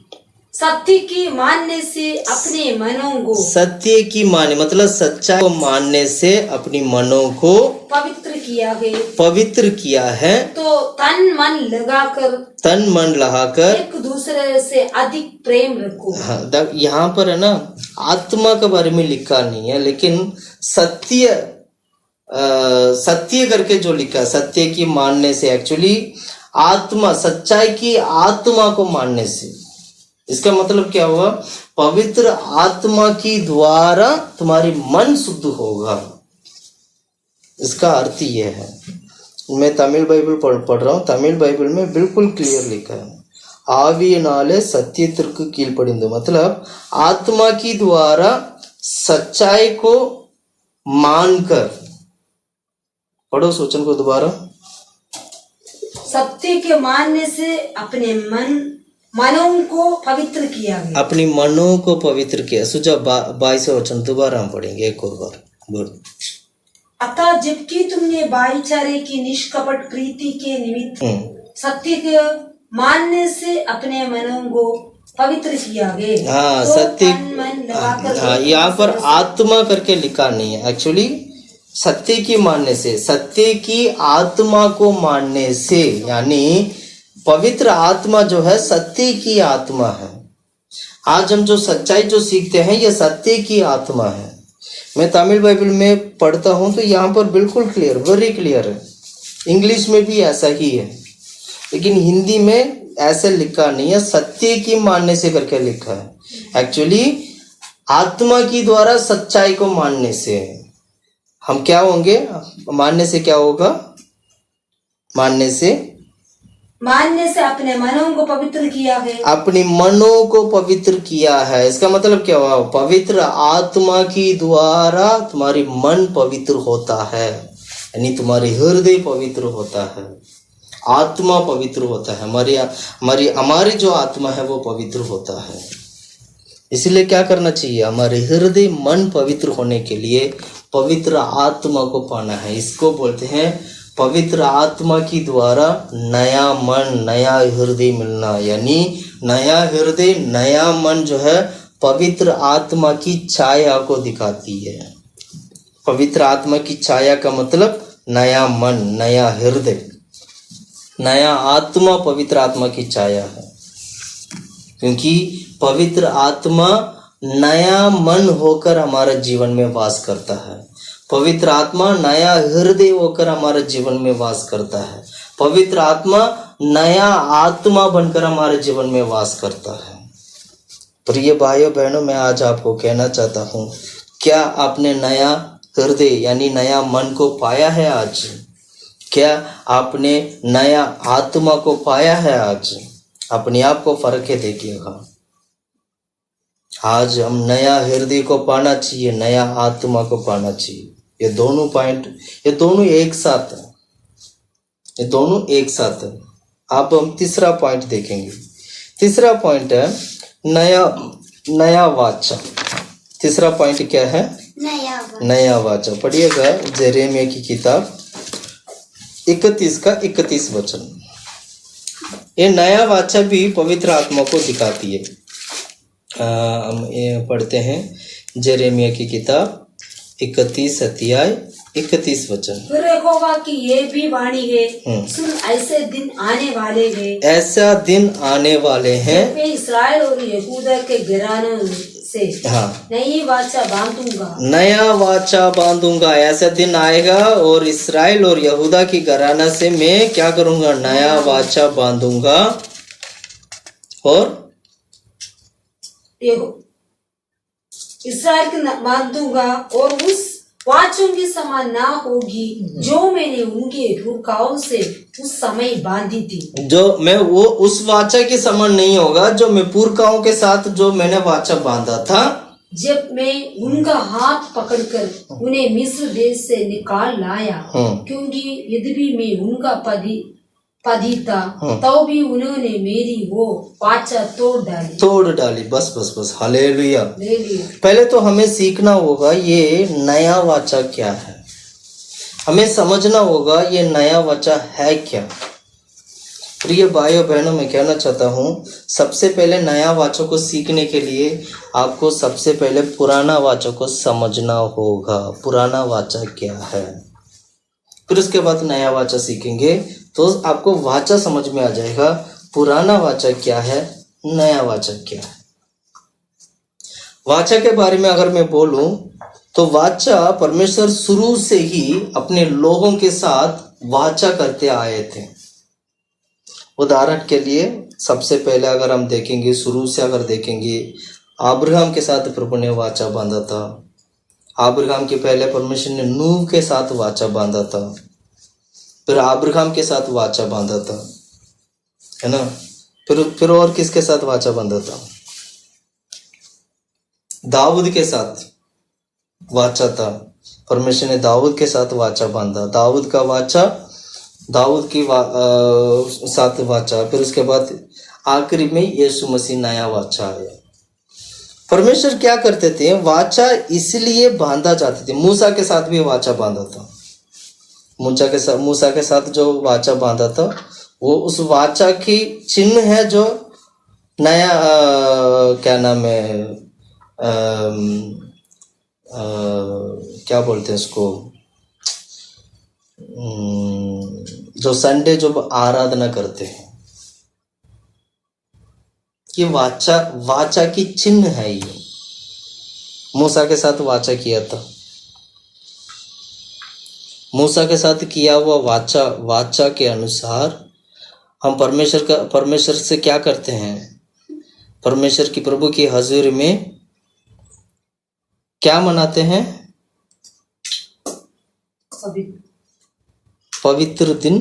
B: सत्य की मानने से अपने मनों को,
A: सत्य की माने मतलब सच्चाई को मानने से अपनी मनों को
B: पवित्र किया गया,
A: पवित्र किया है।
B: तो तन मन लगाकर एक दूसरे से अधिक प्रेम रखो।
A: हाँ, यहाँ पर है ना आत्मा के बारे में लिखा नहीं है, लेकिन सत्य करके जो लिखा है, सत्य की मानने से, एक्चुअली आत्मा, सच्चाई की आत्मा को मानने से। इसका मतलब क्या हुआ? पवित्र आत्मा की द्वारा तुम्हारी मन शुद्ध होगा। इसका अर्थ ये है। मैं तमिल बाइबल पढ़ रहा हूँ। तमिल बाइबल में बिल्कुल क्लियर लिखा है, आवियनाले सत्यத்திற்கு கீழ்ப்படிந்து, मतलब आत्मा की द्वारा सच्चाई को मानकर। पढ़ो सोचन को दोबारा।
B: सत्य के मानने से अपने मनों को पवित्र किया गया, अपनी
A: मनों को पवित्र किया। सुझाव 22वां वचन दोबारा हम पढ़ेंगे एक और बार, बोल।
B: अतः जबकि तुमने भाईचारे की निष्कपट प्रीति के निमित्त सत्य के मानने से अपने मनों को पवित्र किया गया।
A: हाँ,
B: तो
A: सत्य,
B: हाँ,
A: यहाँ पर आत्मा करके लिखा नहीं है, एक्चुअली सत्य की मानने से, सत्य की आत्मा को मानने से, यानी पवित्र आत्मा जो है सत्य की आत्मा है। आज हम जो सच्चाई जो सीखते हैं ये सत्य की आत्मा है। मैं तमिल बाइबल में पढ़ता हूँ तो यहाँ पर बिल्कुल क्लियर, वेरी क्लियर है। इंग्लिश में भी ऐसा ही है, लेकिन हिंदी में ऐसे लिखा नहीं है, सत्य की मानने से करके लिखा है। एक्चुअली आत्मा की द्वारा सच्चाई को मानने से हम क्या होंगे? मानने से क्या होगा? मानने से
B: अपने मनों को पवित्र किया है,
A: अपनी मनों को पवित्र किया है। इसका मतलब क्या हुआ? पवित्र आत्मा की द्वारा तुम्हारी मन पवित्र होता है, यानी तुम्हारी हृदय पवित्र होता है, आत्मा पवित्र होता है, हमारी जो आत्मा है वो पवित्र होता है। इसलिए क्या करना चाहिए? हमारे हृदय मन पवित्र होने के लिए पवित्र आत्मा को पाना है। इसको बोलते हैं पवित्र आत्मा की द्वारा नया मन, नया हृदय मिलना, यानी नया हृदय, नया मन जो है पवित्र आत्मा की छाया को दिखाती है। पवित्र आत्मा की छाया का मतलब नया मन, नया हृदय, नया आत्मा पवित्र आत्मा की छाया है, क्योंकि पवित्र आत्मा नया मन होकर हमारे जीवन में वास करता है। पवित्र आत्मा नया हृदय होकर हमारे जीवन में वास करता है। पवित्र आत्मा नया आत्मा बनकर हमारे जीवन में वास करता है। प्रिय भाइयों बहनों, मैं आज आपको कहना चाहता हूँ, क्या आपने नया हृदय यानी नया मन को पाया है आज? क्या आपने नया आत्मा को पाया है आज? अपने आप को फर्क है देखिएगा। आज हम नया हृदय को पाना चाहिए, नया आत्मा को पाना चाहिए। ये दोनों पॉइंट, ये दोनों एक साथ है, ये दोनों एक साथ है। अब हम तीसरा पॉइंट देखेंगे। तीसरा पॉइंट है नया वाचा। तीसरा पॉइंट क्या है? नया वाचा। पढ़िएगा यिर्मयाह की किताब 31 का 31 वचन। ये नया वाचा भी पवित्र आत्मा को दिखाती है। हम ये पढ़ते हैं यिर्मयाह की किताब 31 अध्याय 31 वचन।
B: फिर यहोवा की ये भी वाणी है, सुन ऐसे दिन आने वाले हैं,
A: ऐसा दिन आने वाले हैं
B: जब मैं इस्राएल और यहूदा के घरानों से नई वाचा बांधूंगा।
A: नया वाचा बांधूंगा। ऐसा दिन आएगा और इस्राएल और यहूदा की घराना से मैं क्या करूंगा? नया वाचा बांधूंगा और
B: इस्राएल के बांधूंगा और उस वाचों की समान ना होगी जो मैंने उनके पुरखाओं से उस समय बांधी थी।
A: जो मैं वो उस वाचा के समान नहीं होगा जो मैं पुरखाओं के साथ जो मैंने वाचा बांधा था,
B: जब मैं उनका हाथ पकड़कर उन्हें मिस्र देश से निकाल लाया। क्योंकि यद्यपि मैं उनका पति था, तो भी उन्होंने मेरी वो वाचा तोड़ डाली। बस हालेलुया। पहले तो हमें सीखना होगा ये नया वाचा क्या है, हमें समझना होगा ये नया वाचा है क्या। प्रिय भाइयों बहनों, मैं कहना चाहता हूँ सबसे पहले नया वाचा को सीखने के लिए आपको सबसे पहले पुराना वाचा को समझना होगा। पुराना वाचा क्या है, फिर उसके बाद नया वाचा सीखेंगे तो आपको वाचा समझ में आ जाएगा। पुराना वाचा क्या है, नया वाचा क्या है। वाचा के बारे में अगर मैं बोलूं तो वाचा परमेश्वर शुरू से ही अपने लोगों के साथ वाचा करते आए थे। उदाहरण के लिए सबसे पहले अगर हम देखेंगे, शुरू से अगर देखेंगे, अब्राहम के साथ प्रभु ने वाचा बांधा था। अब्राहम के पहले परमेश्वर ने नूह के साथ वाचा बांधा था, फिर अब्राहम के साथ वाचा बांधा था, है ना। फिर और किसके साथ वाचा बांधा था? दाऊद के साथ वाचा था। परमेश्वर ने दाऊद के साथ वाचा बांधा, दाऊद का वाचा, दाऊद की साथ वाचा। फिर उसके बाद आखिरी में यीशु मसीह नया वाचा आया। परमेश्वर क्या करते थे? वाचा इसलिए बांधा जाते थे। मूसा के साथ भी वाचा बांधा था। मूसा के साथ जो वाचा बांधा था वो उस वाचा की चिन्ह है जो नया क्या नाम है, क्या बोलते हैं उसको, जो संडे जो आराधना करते हैं, ये वाचा की चिन्ह है। ये मूसा के साथ वाचा किया था। मूसा के साथ किया हुआ वाचा के अनुसार हम परमेश्वर से क्या करते हैं? परमेश्वर की प्रभु की हजूरी में क्या मनाते हैं? पवित्र दिन।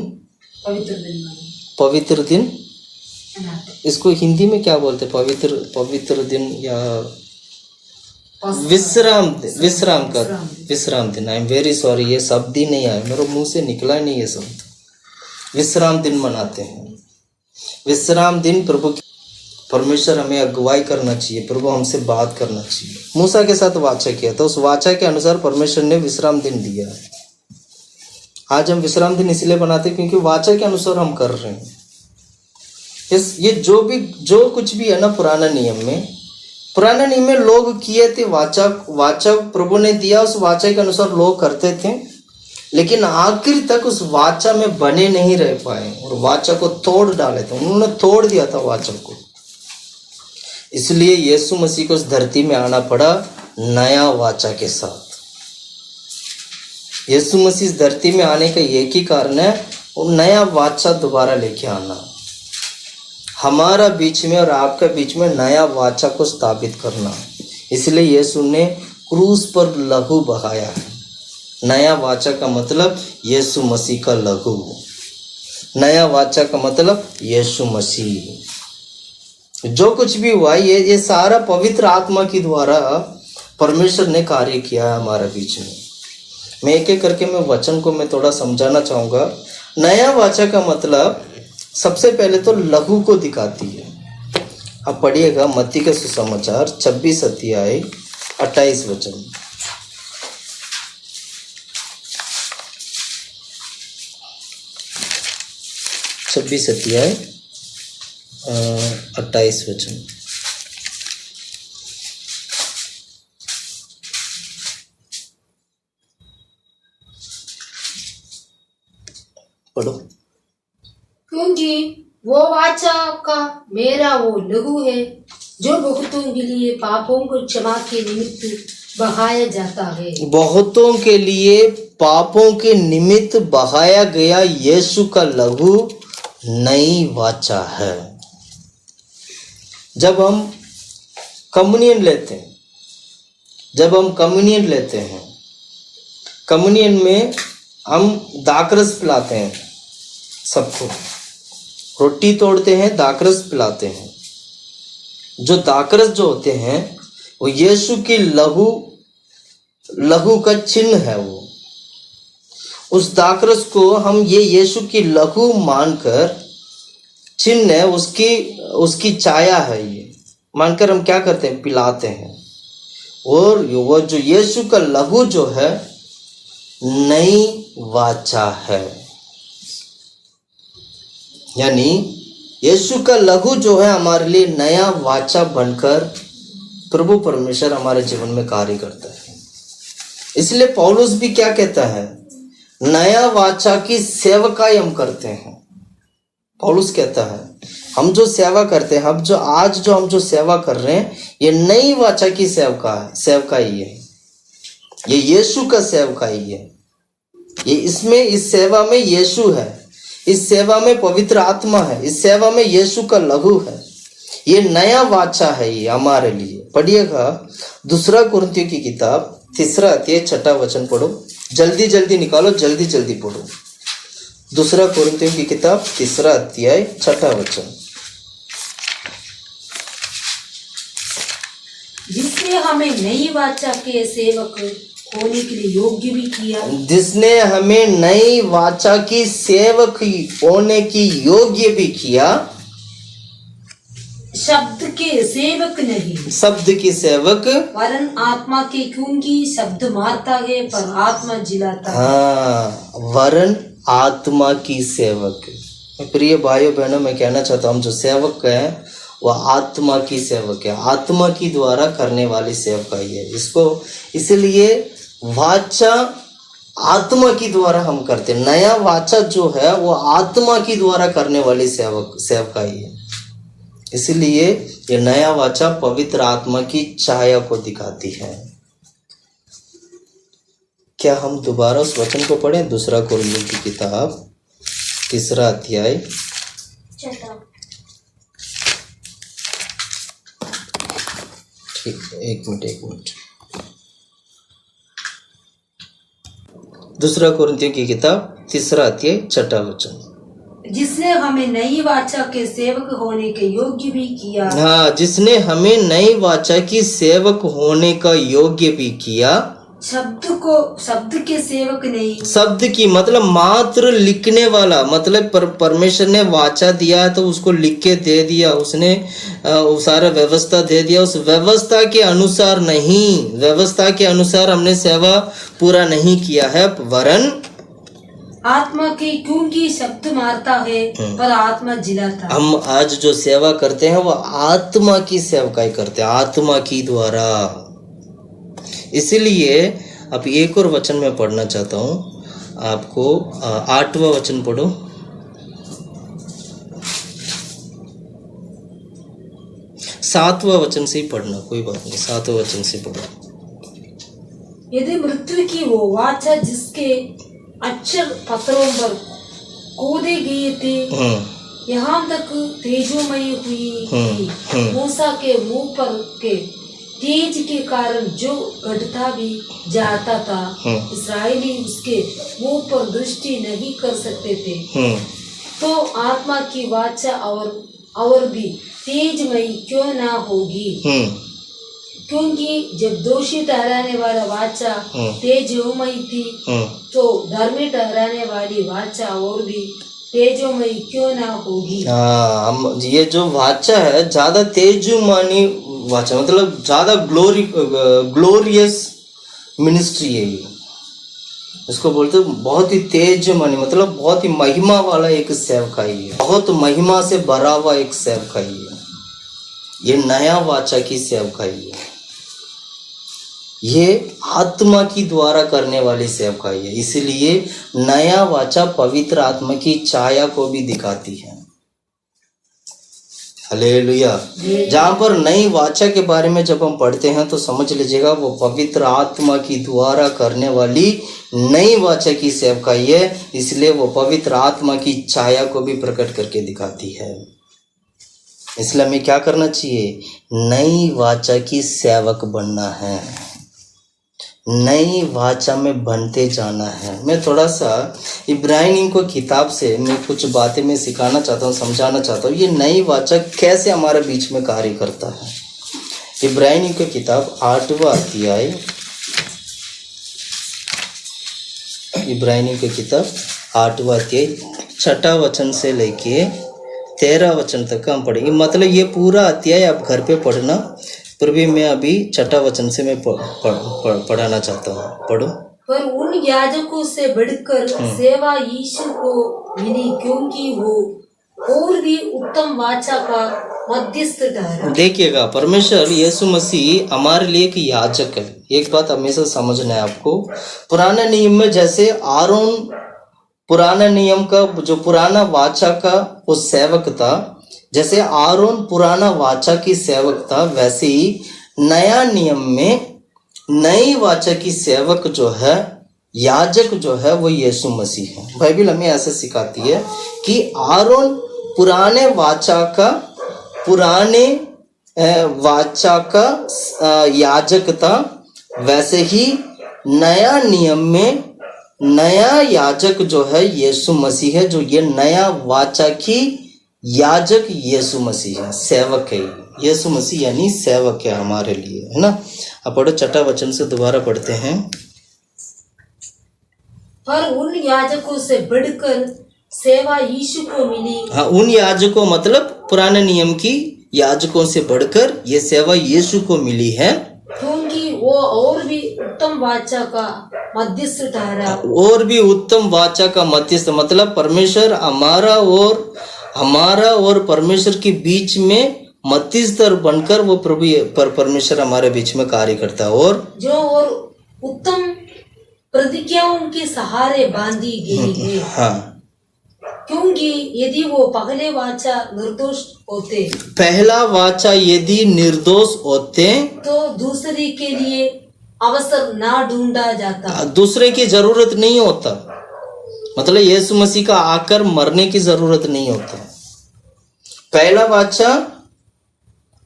B: इसको हिंदी में क्या बोलते? पवित्र दिन या विश्राम दिन। आई एम वेरी सॉरी, ये शब्द ही नहीं आया मेरे मुंह से, निकला नहीं ये शब्द। विश्राम दिन मनाते हैं। विश्राम दिन प्रभु परमेश्वर हमें अगुवाई करना चाहिए, प्रभु हमसे बात करना चाहिए। मूसा के साथ वाचा किया तो उस वाचा के अनुसार परमेश्वर ने विश्राम दिन दिया है। आज हम विश्राम दिन इसलिए बनाते हैं क्योंकि वाचा के अनुसार हम कर रहे हैं। ये जो कुछ भी है ना पुराना नियम में लोग किए थे। वाचा प्रभु ने दिया, उस वाचा के अनुसार लोग करते थे, लेकिन आखिर तक उस वाचा में बने नहीं रह पाए और वाचा को तोड़ डाले थे। उन्होंने तोड़ दिया था वाचा को। इसलिए यीशु मसीह को इस धरती में आना पड़ा नया वाचा के साथ। यीशु मसीह इस धरती में आने का एक ही कारण है, वो नया वाचा दोबारा लेके आना, हमारा बीच में और आपका बीच में नया वाचा को स्थापित करना। इसलिए यीशु ने क्रूस पर लहू बहाया है। नया वाचा का मतलब यीशु मसीह का लहू, नया वाचा का मतलब यीशु मसीह। जो कुछ भी हुआ ये सारा पवित्र आत्मा के द्वारा परमेश्वर ने कार्य किया है हमारे बीच में। मैं एक एक करके वचन को मैं थोड़ा समझाना चाहूँगा। नया वाचा का मतलब सबसे पहले तो लहू को दिखाती है। अब पढ़िएगा मत्ती के सुसमाचार 26 अध्याय 28 वचन। 26 अध्याय
A: 28 वचन पढ़ो।
C: क्योंकि वो वाचा का मेरा वो लहू है जो बहुतों के लिए पापों को क्षमा के निमित्त बहाया जाता है।
A: बहुतों के लिए पापों के निमित्त बहाया गया यीशु का लहू नई वाचा है। जब हम कम्युनियन लेते हैं, कम्युनियन में हम दाखरस पिलाते हैं सबको, रोटी तोड़ते हैं, दाखरस पिलाते हैं। जो दाखरस जो होते हैं वो यीशु की लहू का चिन्ह है। वो उस दाखरस को हम ये यीशु की लहू मानकर, चिन्ह है, उसकी छाया है, ये मानकर हम क्या करते हैं, पिलाते हैं। और वो जो यीशु का लहू जो है नई वाचा है, यानी यीशु का लहू जो है हमारे लिए नया वाचा बनकर प्रभु परमेश्वर हमारे जीवन में कार्य करता है। इसलिए पौलुस भी क्या कहता है, नया वाचा की सेवकाई हम करते हैं। पौलुस कहता है हम जो सेवा करते हैं, हम जो सेवा कर रहे हैं, ये नई वाचा की सेवकाई है, ये यीशु का सेवकाई है। ये इस सेवा में यीशु है, इस सेवा में पवित्र आत्मा है, इस सेवा में यीशु का लहू है। ये नया वाचा है ये हमारे लिए। पढ़िएगा 2 कुरिन्थियों की किताब 3 अध्याय 6 वचन पढ़ो, जल्दी निकालो, जल्दी पढ़ो। 2 कुरिन्थियों की किताब 3 अध्याय 6 वचन।
C: जिसने हमें नई वाचा के सेवक होने के लिए योग्य भी किया,
A: जिसने हमें नई वाचा की सेवक होने की योग्य भी किया।
C: शब्द के सेवक नहीं,
A: शब्द की सेवक,
C: वरन आत्मा के, क्योंकि शब्द मारता है पर आत्मा जिलाता है।
A: हाँ, वरन आत्मा की सेवक। प्रिय भाइयों बहनों, मैं कहना चाहता हूँ, जो सेवक है वह आत्मा की सेवक है, आत्मा की द्वारा करने वाली सेवकाई है। इसलिए वाचा आत्मा की द्वारा हम करते हैं। नया वाचा जो है वो आत्मा की द्वारा करने वाली सेवकाई है। इसलिए ये नया वाचा पवित्र आत्मा की छाया को दिखाती है। क्या हम दोबारा उस वचन को पढ़ें? 2 कुरिन्थियों की किताब 3 अध्याय 1 मिनट 2 कुरिन्थियों की किताब 3 अध्याय 6 वचन।
C: जिसने हमें नई वाचा के सेवक होने के योग्य भी किया।
A: हाँ, जिसने हमें नई वाचा की सेवक होने का योग्य भी किया।
C: शब्द के सेवक नहीं,
A: शब्द की मतलब मात्र लिखने वाला, मतलब परमेश्वर ने वाचा दिया तो उसको लिख के दे दिया, उसने सारा व्यवस्था दे दिया। उस व्यवस्था के अनुसार नहीं, व्यवस्था के अनुसार हमने सेवा पूरा नहीं किया है, वरन
C: आत्मा की, क्योंकि शब्द मारता है पर आत्मा जिलाता है।
A: हम आज जो सेवा करते हैं वो आत्मा की सेवकाई करते हैं, आत्मा की द्वारा। इसलिए अब एक और वचन मैं पढ़ना चाहता हूँ आपको, 8वां वचन पढ़ो। 7वां वचन से ही पढ़ना, कोई बात नहीं, 7वां वचन से पढ़ो।
C: यदि मृत्यु की वो वाचा जिसके अक्षर पत्रों पर कूदे गए थे, यहाँ तक तेजोमयी हुई थी। मूसा के मुंह पर के तेज के कारण जो घटता भी जाता था, इस्राएली उसके मुंह पर दृष्टि नहीं कर सकते थे। तो आत्मा की वाचा और भी तेजमयी क्यों ना होगी? क्योंकि जब दोषी ठहराने वाला वाचा तेजोमयी थी, तो धर्मी ठहराने वाली वाचा और भी तेजोमयी क्यों ना होगी?
A: हम ये जो वाचा है ज्यादा तेजोमयी वाचा, मतलब ज्यादा ग्लोरियस मिनिस्ट्री है ये। इसको बोलते बहुत ही तेज मनी, मतलब बहुत ही महिमा वाला एक सेवकाई है, बहुत महिमा से भरा हुआ एक सेवकाई है। ये नया वाचा की सेवकाई है, ये आत्मा की द्वारा करने वाली सेवकाई है। इसलिए नया वाचा पवित्र आत्मा की छाया को भी दिखाती है। हालेलुया। जहाँ पर नई वाचा के बारे में जब हम पढ़ते हैं तो समझ लीजिएगा वो पवित्र आत्मा की द्वारा करने वाली नई वाचा की सेवकाई है, इसलिए वो पवित्र आत्मा की छाया को भी प्रकट करके दिखाती है। इसलिए हमें क्या करना चाहिए? नई वाचा की सेवक बनना है, नई वाचा में बनते जाना है। मैं थोड़ा सा इब्रानियों को किताब से मैं कुछ बातें मैं सिखाना चाहता हूँ, समझाना चाहता हूँ, ये नई वाचा कैसे हमारे बीच में कार्य करता है। इब्रानियों की किताब 8वां अध्याय, इब्रानियों की किताब 8वां अध्याय 6वां वचन से लेके 13 वचन तक हम पढ़ेंगे। मतलब ये पूरा अध्याय आप घर पे पढ़ना, फिर भी मैं अभी 6वां वचन से मैं पढ़ाना चाहता हूँ। पढ़ो।
C: पर उन याजकों से बढ़कर सेवा यीशु को मिली, क्योंकि वो और भी उत्तम वाचा का मध्यस्थ ठहरा। देखिएगा,
A: परमेश्वर यीशु मसीह हमारे लिए एक याजक है। एक बात हमेशा समझना है आपको, पुराने नियम में जैसे आरोन पुराना नियम का जो पुराना वाचा का वो सेवक था, जैसे आरोन पुराना वाचा की सेवक था, वैसे ही नया नियम में नई वाचा की सेवक जो है, याजक जो है, वो यीशु मसीह है। बाइबल हमें ऐसे सिखाती है कि आरोन पुराने वाचा का याजक था, वैसे ही नया नियम में नया याजक जो है यीशु मसीह है, जो ये नया वाचा की याजक यीशु मसीह है, सेवक है। यीशु मसीह यानी सेवक है हमारे लिए, है ना। अब पढ़ो 6वां वचन से दोबारा पढ़ते हैं।
C: पर उन याजकों से बढ़कर सेवा यीशु को मिली।
A: हाँ, उन याजकों मतलब पुराने नियम की याजकों से बढ़कर ये सेवा यीशु को मिली है,
C: क्योंकि वो और भी उत्तम वाचा का मध्यस्थ ठहरा।
A: और भी उत्तम वाचा का मध्यस्थ मतलब परमेश्वर हमारा और परमेश्वर के बीच में मध्यस्थ बनकर वो परमेश्वर हमारे बीच में कार्य करता है, और
C: उत्तम प्रतिज्ञाओं के सहारे बांधी गई है।
A: हाँ,
C: क्योंकि यदि वो पहले वाचा निर्दोष होते,
A: पहला वाचा यदि निर्दोष होते
C: तो दूसरे के लिए अवसर ना ढूंढा जाता,
A: दूसरे की जरूरत नहीं होता। मतलब यीशु मसीह का आकर मरने की जरूरत नहीं होता। पहला वाचा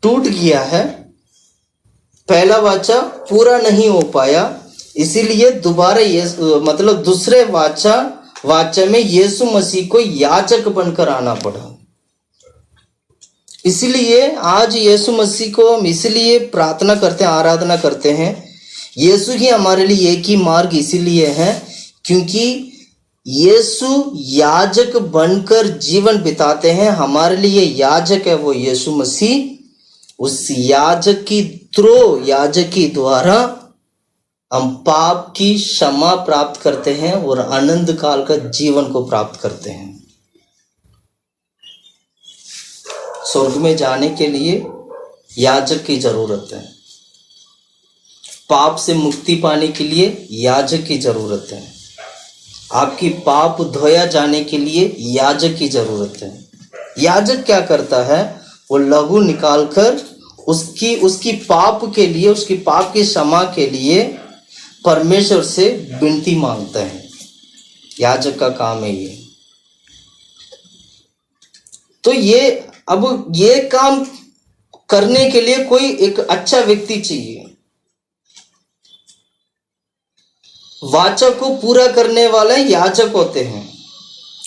A: टूट गया है, पहला वाचा पूरा नहीं हो पाया, इसीलिए दोबारा मतलब दूसरे वाचा में यीशु मसीह को याजक बनकर आना पड़ा। इसलिए आज यीशु मसीह को हम इसलिए प्रार्थना करते हैं, आराधना करते हैं। यीशु ही हमारे लिए एक ही मार्ग इसीलिए है क्योंकि यीशु याजक बनकर जीवन बिताते हैं। हमारे लिए याजक है वो यीशु मसीह। उस याजक की द्वारा हम पाप की क्षमा प्राप्त करते हैं और आनंद काल का जीवन को प्राप्त करते हैं। स्वर्ग में जाने के लिए याजक की जरूरत है। पाप से मुक्ति पाने के लिए याजक की जरूरत है। आपकी पाप धोया जाने के लिए याजक की जरूरत है। याजक क्या करता है? वो लहू निकालकर उसकी पाप के लिए, उसकी पाप की क्षमा के लिए परमेश्वर से विनती मांगता है। याजक का काम है ये। तो ये काम करने के लिए कोई एक अच्छा व्यक्ति चाहिए। वाचा को पूरा करने वाले याजक होते हैं।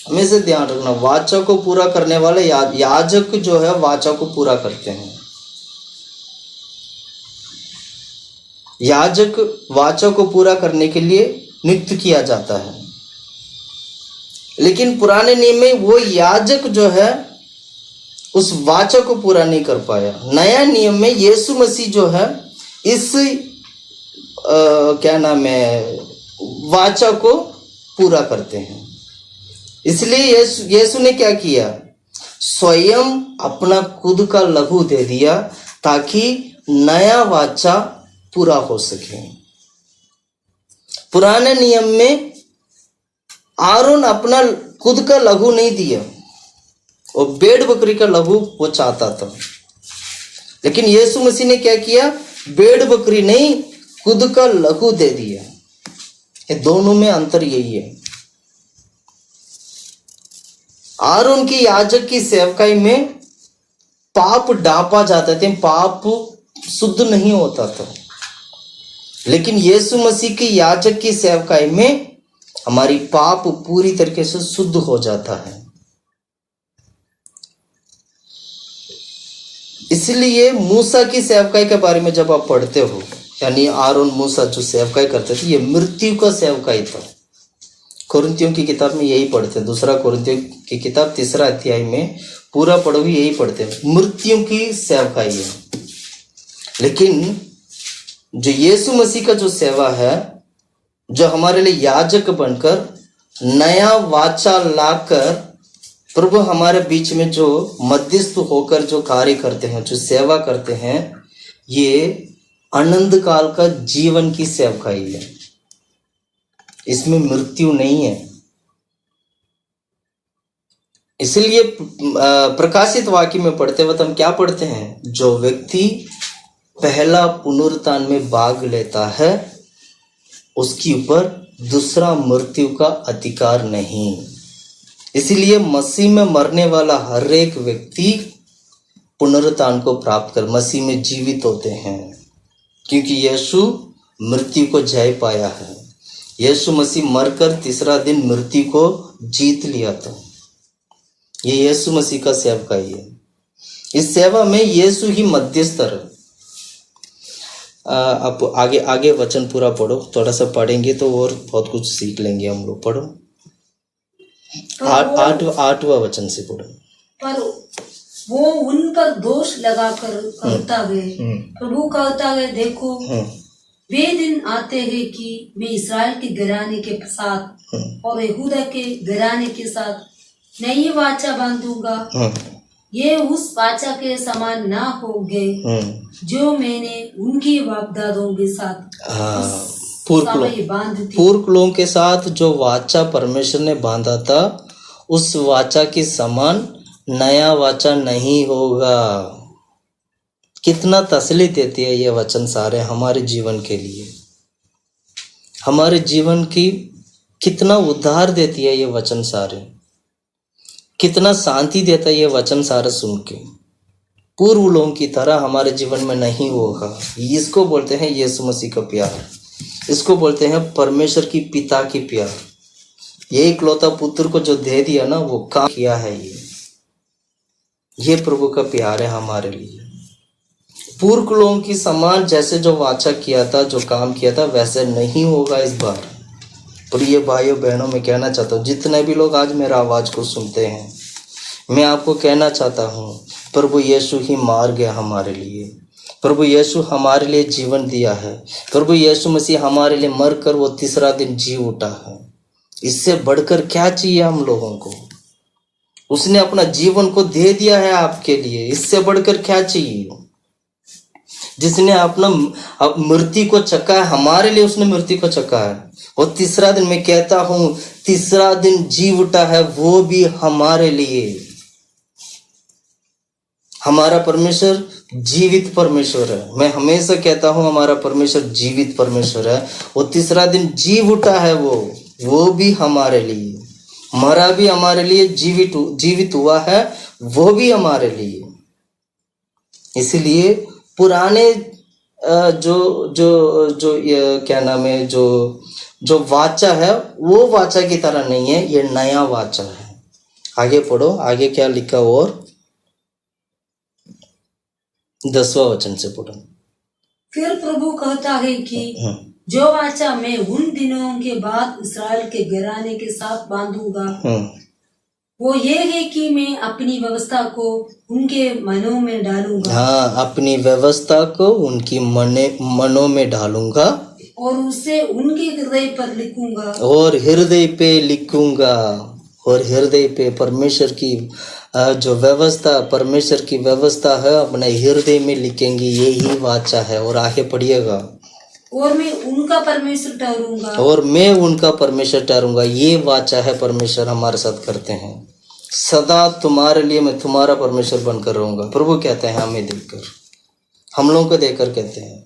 A: हमेशा ध्यान रखना, वाचा को पूरा करने वाले याजक जो है वाचा को पूरा करते हैं। याजक वाचा को पूरा करने के लिए नियुक्त किया जाता है। लेकिन पुराने नियम में वो याजक जो है उस वाचा को पूरा नहीं कर पाया। नया नियम में यीशु मसीह जो है इस वाचा को पूरा करते हैं। इसलिए यीशु ने क्या किया, स्वयं अपना खुद का लहू दे दिया ताकि नया वाचा पूरा हो सके। पुराने नियम में आरोन अपना खुद का लहू नहीं दिया, वो भेड़ बकरी का लहू वो चाहता था, लेकिन यीशु मसीह ने क्या किया, भेड़ बकरी नहीं, खुद का लहू दे दिया। ये दोनों में अंतर यही है। आरोन की याजक की सेवकाई में पाप ढांपा जाता था, पाप शुद्ध नहीं होता था, लेकिन यीशु मसीह की याजक की सेवकाई में हमारी पाप पूरी तरीके से शुद्ध हो जाता है। इसलिए मूसा की सेवकाई के बारे में जब आप पढ़ते हो, यानी आरोन मूसा जो सेवकाई करते थे, ये मृत्यु का सेवकाई था। कुरिन्थियों की किताब में यही पढ़ते हैं, 2 कुरिन्थियों की किताब 3 अध्याय में पूरा पढ़ो भी यही पढ़ते हैं, मृत्यु की सेवकाई है। लेकिन जो यीशु मसीह का जो सेवा है, जो हमारे लिए याजक बनकर नया वाचा लाकर प्रभु हमारे बीच में जो मध्यस्थ होकर जो कार्य करते हैं, जो सेवा करते हैं, ये अनंत काल का जीवन की सेवकाई है। इसमें मृत्यु नहीं है। इसलिए प्रकाशित वाक्य में पढ़ते वक्त हम क्या पढ़ते हैं, जो व्यक्ति पहला पुनरुत्थान में भाग लेता है उसके ऊपर दूसरा मृत्यु का अधिकार नहीं। इसलिए मसीह में मरने वाला हर एक व्यक्ति पुनरुत्थान को प्राप्त कर मसीह में जीवित होते हैं, क्योंकि यीशु मृत्यु को जय पाया है। यीशु मसीह मरकर तीसरा दिन मृत्यु को जीत लिया था। ये यीशु मसीह का सेवकाई है। इस सेवा में यीशु ही मध्यस्थ है। आप आगे वचन पूरा पढ़ो, थोड़ा सा पढ़ेंगे तो और बहुत कुछ सीख लेंगे हम लोग। पढ़ो 8वां वचन से पढ़ो।
C: पर वो उन पर दोष लगाकर कहता गए, प्रभु कहता गए, देखो वे दिन आते हैं कि मैं इस्राएल के घराने के साथ और यहूदा के घराने के साथ नई वाचा बांधूंगा। ये उस वाचा के समान ना होंगे जो मैंने उनकी बापदादों के साथ
A: पूर्व लोगों के साथ जो वाचा परमेश्वर ने बांधा था, उस वाचा के समान नया वाचा नहीं होगा। कितना तसल्ली देती है ये वचन सारे हमारे जीवन के लिए, हमारे जीवन की कितना उद्धार देती है ये वचन सारे, कितना शांति देता है ये वचन सारा सुन के। पूर्व लोगों की तरह हमारे जीवन में नहीं होगा। इसको बोलते हैं यीशु मसीह का प्यार, इसको बोलते हैं परमेश्वर की पिता की प्यार। ये इकलौता पुत्र को जो दे दिया ना, वो काम किया है। ये प्रभु का प्यार है हमारे लिए। पूर्व लोगों की समान जैसे जो वाचा किया था, जो काम किया था, वैसे नहीं होगा इस बार। प्रिय भाइयों बहनों, मैं कहना चाहता हूँ, जितने भी लोग आज मेरा आवाज को सुनते हैं, मैं आपको कहना चाहता हूँ, प्रभु यीशु ही मार गया हमारे लिए। प्रभु यीशु हमारे लिए जीवन दिया है। प्रभु यीशु मसीह हमारे लिए मरकर वो तीसरा दिन जी उठा है। इससे बढ़कर क्या चाहिए हम लोगों को? उसने अपना जीवन को दे दिया है आपके लिए, इससे बढ़कर क्या चाहिए? जिसने अपना मृत्यु को चखा है हमारे लिए, उसने मृत्यु को चखा है। और तीसरा दिन, मैं कहता हूं, तीसरा दिन जी उठा है, वो भी हमारे लिए। हमारा परमेश्वर जीवित परमेश्वर है। मैं हमेशा कहता हूं, हमारा परमेश्वर जीवित परमेश्वर है। वो तीसरा दिन जी उठा है, वो भी हमारे लिए। मरा भी हमारे लिए, जीवित हुआ है, वो भी हमारे लिए। इसलिए पुराने जो क्या नाम है, जो वाचा है, वो वाचा की तरह नहीं है, ये नया वाचा है। आगे पढ़ो, आगे क्या लिखा? और 10वां वचन से पढ़ो।
C: फिर प्रभु कहता है कि जो वाचा मैं उन दिनों के बाद इस्राएल के घराने के साथ बांधूंगा, वो ये है कि मैं अपनी व्यवस्था को उनके मनों में डालूंगा।
A: हाँ, अपनी व्यवस्था को उनकी मनों में डालूंगा।
B: और उसे उनके हृदय पर लिखूंगा,
A: और हृदय पे लिखूंगा, और हृदय पे परमेश्वर की जो व्यवस्था, परमेश्वर की व्यवस्था है अपने हृदय में लिखेंगे, यही वाचा है। और आगे पढ़िएगा,
B: और मैं उनका परमेश्वर ठहरूंगा,
A: और मैं उनका परमेश्वर ठहरूंगा। ये वाचा है परमेश्वर हमारे साथ करते हैं, सदा तुम्हारे लिए मैं तुम्हारा परमेश्वर बनकर रहूंगा। प्रभु कहते हैं हमें देखकर, हम लोगों को देखकर कहते हैं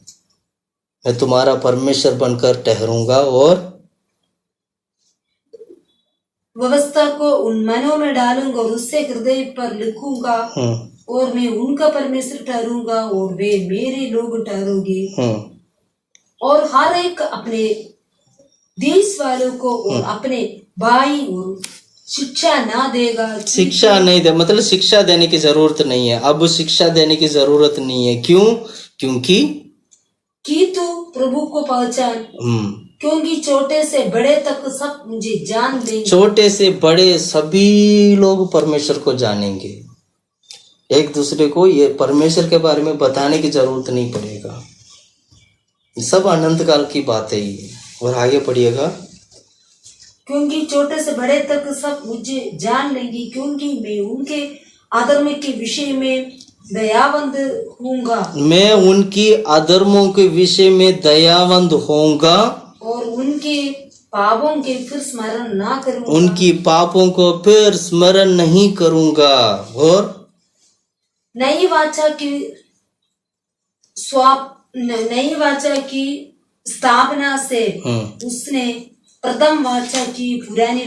A: मैं तुम्हारा परमेश्वर बनकर ठहरूंगा, और
B: व्यवस्था को उन मनों में डालूंगा और उससे हृदय पर लिखूंगा, और मैं उनका परमेश्वर ठहरूंगा और वे मेरे लोग ठहरोगे। और हर एक अपने देश वालों को और अपने भाई और शिक्षा ना देगा,
A: शिक्षा नहीं दे, मतलब शिक्षा देने की जरूरत नहीं है, अब शिक्षा देने की जरूरत नहीं है। क्यों? क्योंकि
B: कि तू प्रभु को पहचान, क्योंकि छोटे से बड़े तक सब मुझे जान लेंगे। छोटे से बड़े सभी लोग परमेश्वर को जानेंगे, एक दूसरे को ये परमेश्वर के बारे में बताने की जरूरत नहीं पड़ेगा। सब अनंत काल की बात है ये। और आगे पढ़िएगा, क्योंकि छोटे से बड़े तक सब मुझे जान लेंगे, क्योंकि मैं उनके अधर्म के विषय में दयावंत होऊंगा, मैं उनकी अधर्मों के विषय में दयावंत होऊंगा, और उनके पापों के फिर स्मरण ना करूंगा, उनकी पापों को फिर स्मरण नहीं करूंगा। और नई वाचा की स्थापना से उसने प्रथम वाचा की पुरानी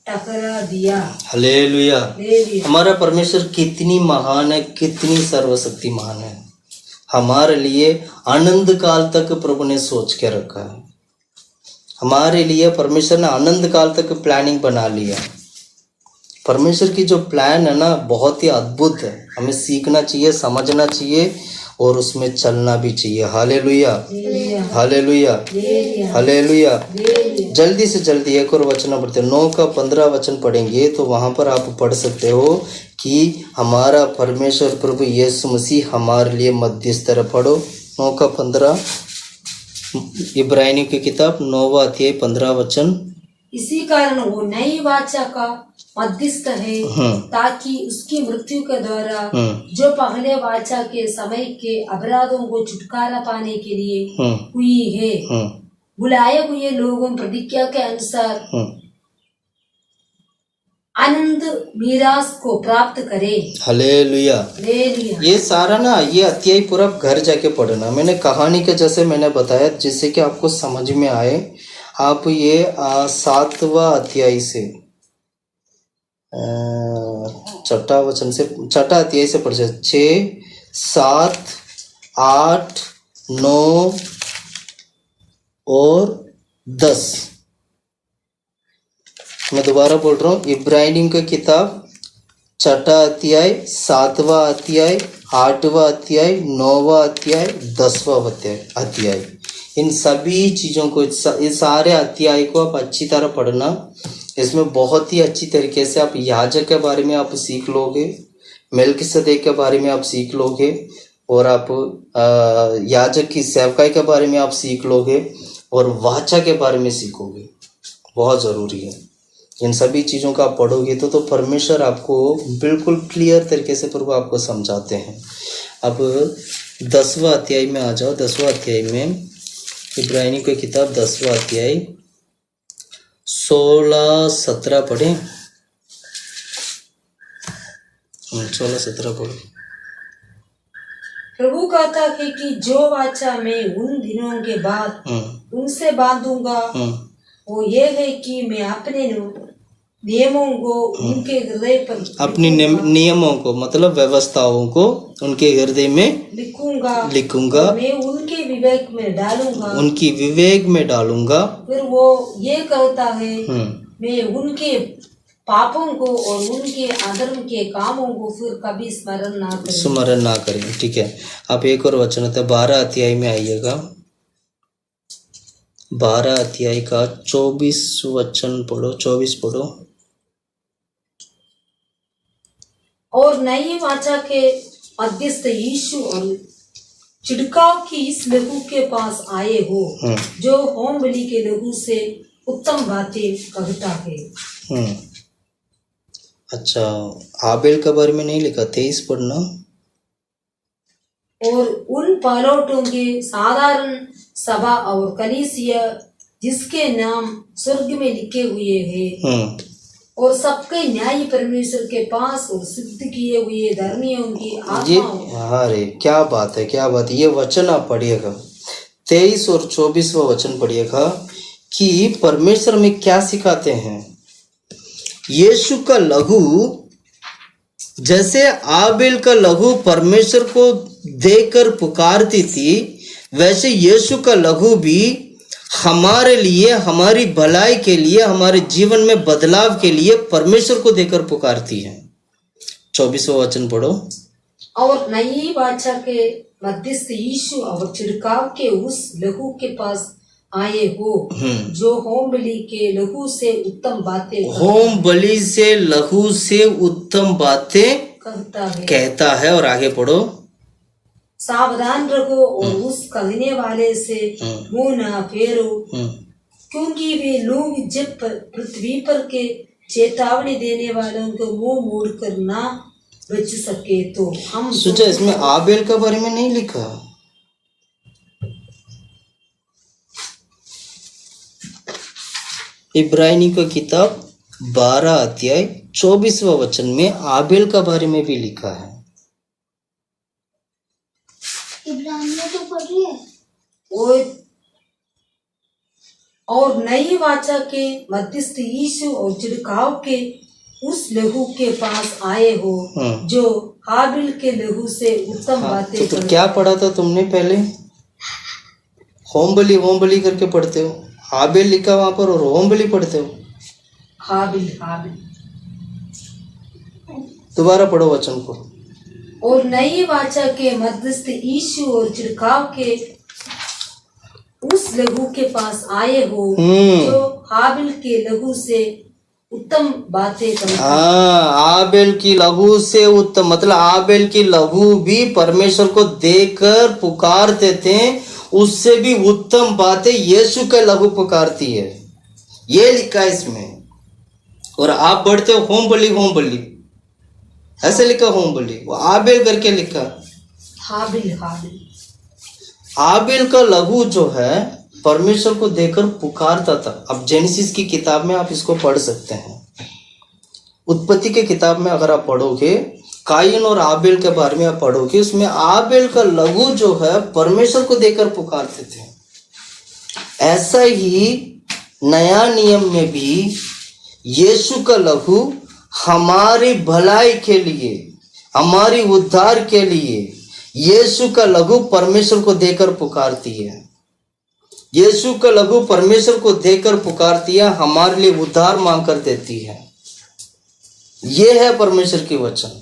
B: टकरा दिया। हालेलुया। हमारा परमेश्वर कितनी महान है, कितनी सर्वशक्तिमान है। हमारे लिए अनंत काल तक प्रभु ने सोच के रखा है। हमारे लिए परमेश्वर ने अनंत काल तक प्लानिंग बना लिया। परमेश्वर की जो प्लान है ना, बहुत ही अद्भुत है। हमें सीखना चाहिए, समझना चाहिए और उसमें चलना भी चाहिए। Hallelujah, hallelujah, hallelujah. जल्दी से जल्दी एक और वचन पढ़ते हैं, 9 का 15 वचन पढ़ेंगे तो वहाँ पर आप पढ़ सकते हो कि हमारा परमेश्वर प्रभु यीशु मसीह हमारे लिए मध्यस्थ है। पढ़ो 9 का 15, इब्रानियों की किताब 9वां अध्याय 15 वचन। इसी कारण वो नई वाचा का मध्यस्थ है, ताकि उसकी मृत्यु के द्वारा जो पहले वाचा के समय के अपराधों को छुटकारा पाने के लिए हुई है, बुलाए हुए लोगों प्रतिज्ञा के अनुसार आनंद मीरास को प्राप्त करे। हालेलुया। ये सारा ना, ये अध्याय पूरा घर जाके पढ़ना। मैंने कहानी के जैसे मैंने बताया, जिससे कि आपको समझ में आए। आप ये 7वां अध्याय से 6ठा वचन से 6ठा अध्याय से पढ़ सकते, 6, 7, 8, 9 और 10। मैं दोबारा बोल रहा हूँ, इब्रानियों की किताब 6ठा अध्याय, 7वां अध्याय, 8वां अध्याय, 9वां अध्याय, 10वां अध्याय। इन सभी चीज़ों को, इस सारे अध्याय को आप अच्छी तरह पढ़ना। इसमें बहुत ही अच्छी तरीके से आप याजक के बारे में आप सीख लोगे, मेल्किसेदेक के बारे में आप सीख लोगे, और आप याजक की सेवकाई के बारे में आप सीख लोगे, और वाचा के बारे में सीखोगे। बहुत ज़रूरी है। इन सभी चीज़ों का आप पढ़ोगे तो परमेश्वर आपको बिल्कुल क्लियर तरीके से प्रभु आपको समझाते हैं। अब 10वां अध्याय में आ जाओ। 10वां अध्याय में इब्रानियों की किताब 10वां अध्याय 16-17 पढ़ें। 16-17 पढ़ो। प्रभु कहता है कि जो वाचा मैं उन दिनों के बाद उनसे बांधूंगा, वो ये है कि मैं अपने नियमों को उनके हृदय पर, अपने नियमों को मतलब व्यवस्थाओं को उनके हृदय में लिखूंगा, मैं उनके विवेक में डालूंगा, उनकी विवेक में डालूंगा। फिर वो ये कहता है, मैं उनके पापों को और उनके अधर्म के कामों को फिर कभी स्मरण ना करें। ठीक है, आप एक और वचन होता है 12 अध्याय में आइएगा। 12 अध्याय का 24 वचन पढ़ो, 24 पढ़ो। और नई वाचा के मध्यस्थ यीशु और
C: छिड़काव की इस लहू के पास आए हो, जो होम बलि के लहू से उत्तम बातें कहता है।
A: अच्छा, आबेल के बारे में नहीं लिखा, 23 पढ़ना।
C: और उन पालोटों के साधारण सभा और कलीसिया जिसके नाम स्वर्ग में लिखे हुए हैं, और सबके न्याय परमेश्वर के पास और सिद्ध किए हुए धर्मियों की आत्माओं।
A: अरे क्या बात है, क्या बात है। ये वचन आप पढ़िएगा, 23 और 24वां वचन पढ़िएगा कि परमेश्वर में क्या सिखाते हैं। यीशु का लहू, जैसे आबेल का लहू परमेश्वर को देकर पुकारती थी, वैसे यीशु का लहू भी हमारे लिए, हमारी भलाई के लिए, हमारे जीवन में बदलाव के लिए परमेश्वर को देकर पुकारती है। 24वां वचन पढ़ो।
C: और नई वाचा के मध्यस्थ यीशु और छिड़काव के उस लहू के पास आए हो, जो होम बलि के लहू से उत्तम बातें,
A: होम बलि से लहू से उत्तम बातें कहता है। और आगे पढ़ो।
C: सावधान रहो और उस कहने वाले से मुंह न फेरो, क्योंकि वे लोग जब पृथ्वी पर के चेतावनी देने वालों को मुंह मोड़कर ना बच सके तो हम
A: सोचा। इसमें आबेल के बारे में नहीं लिखा। इब्रानी की किताब 12 अध्याय 24वां वचन में आबेल के बारे में भी लिखा है।
B: तो पढ़ रही है।
C: और नई वाचा के मध्यस्थ यीशु और छिड़काव के उस लहू के पास आए हो, जो हाबिल के लहू से उत्तम बातें।
A: तो क्या पढ़ा था तुमने पहले? होम बलि करके पढ़ते हो। हाबिल लिखा वहां पर और होम बलि पढ़ते हो।
C: हाबिल
A: दोबारा पढ़ो वचन को।
C: और नई वाचा के मध्यस्थ यीशु और छिड़काव के उस लहू के पास आए हो, जो हाबिल के लहू से उत्तम बातें करता।
A: आबेल की लहू से उत्तम, मतलब आबेल की लहू भी परमेश्वर को देकर पुकारते थे, उससे भी उत्तम बातें यीशु का लहू पुकारती है। ये लिखा है इसमें। और आप बढ़ते हो होम बलि ऐसे लिखा, होम बलि, वो आबेल करके लिखा। आबेल का लहू जो है परमेश्वर को देकर पुकारता था। अब जेनेसिस की किताब में आप इसको पढ़ सकते हैं। उत्पत्ति के किताब में अगर आप पढ़ोगे, कायन और आबेल के बारे में आप पढ़ोगे, उसमें आबेल का लहू जो है परमेश्वर को देकर पुकारते थे। ऐसा ही नया नियम में भी यीशु का लहू हमारी भलाई के लिए, हमारी उद्धार के लिए यीशु का लहू परमेश्वर को देकर पुकारती है। यीशु का लहू परमेश्वर को देकर पुकारती है, हमारे लिए उद्धार मांग कर देती है। ये है परमेश्वर की वचन,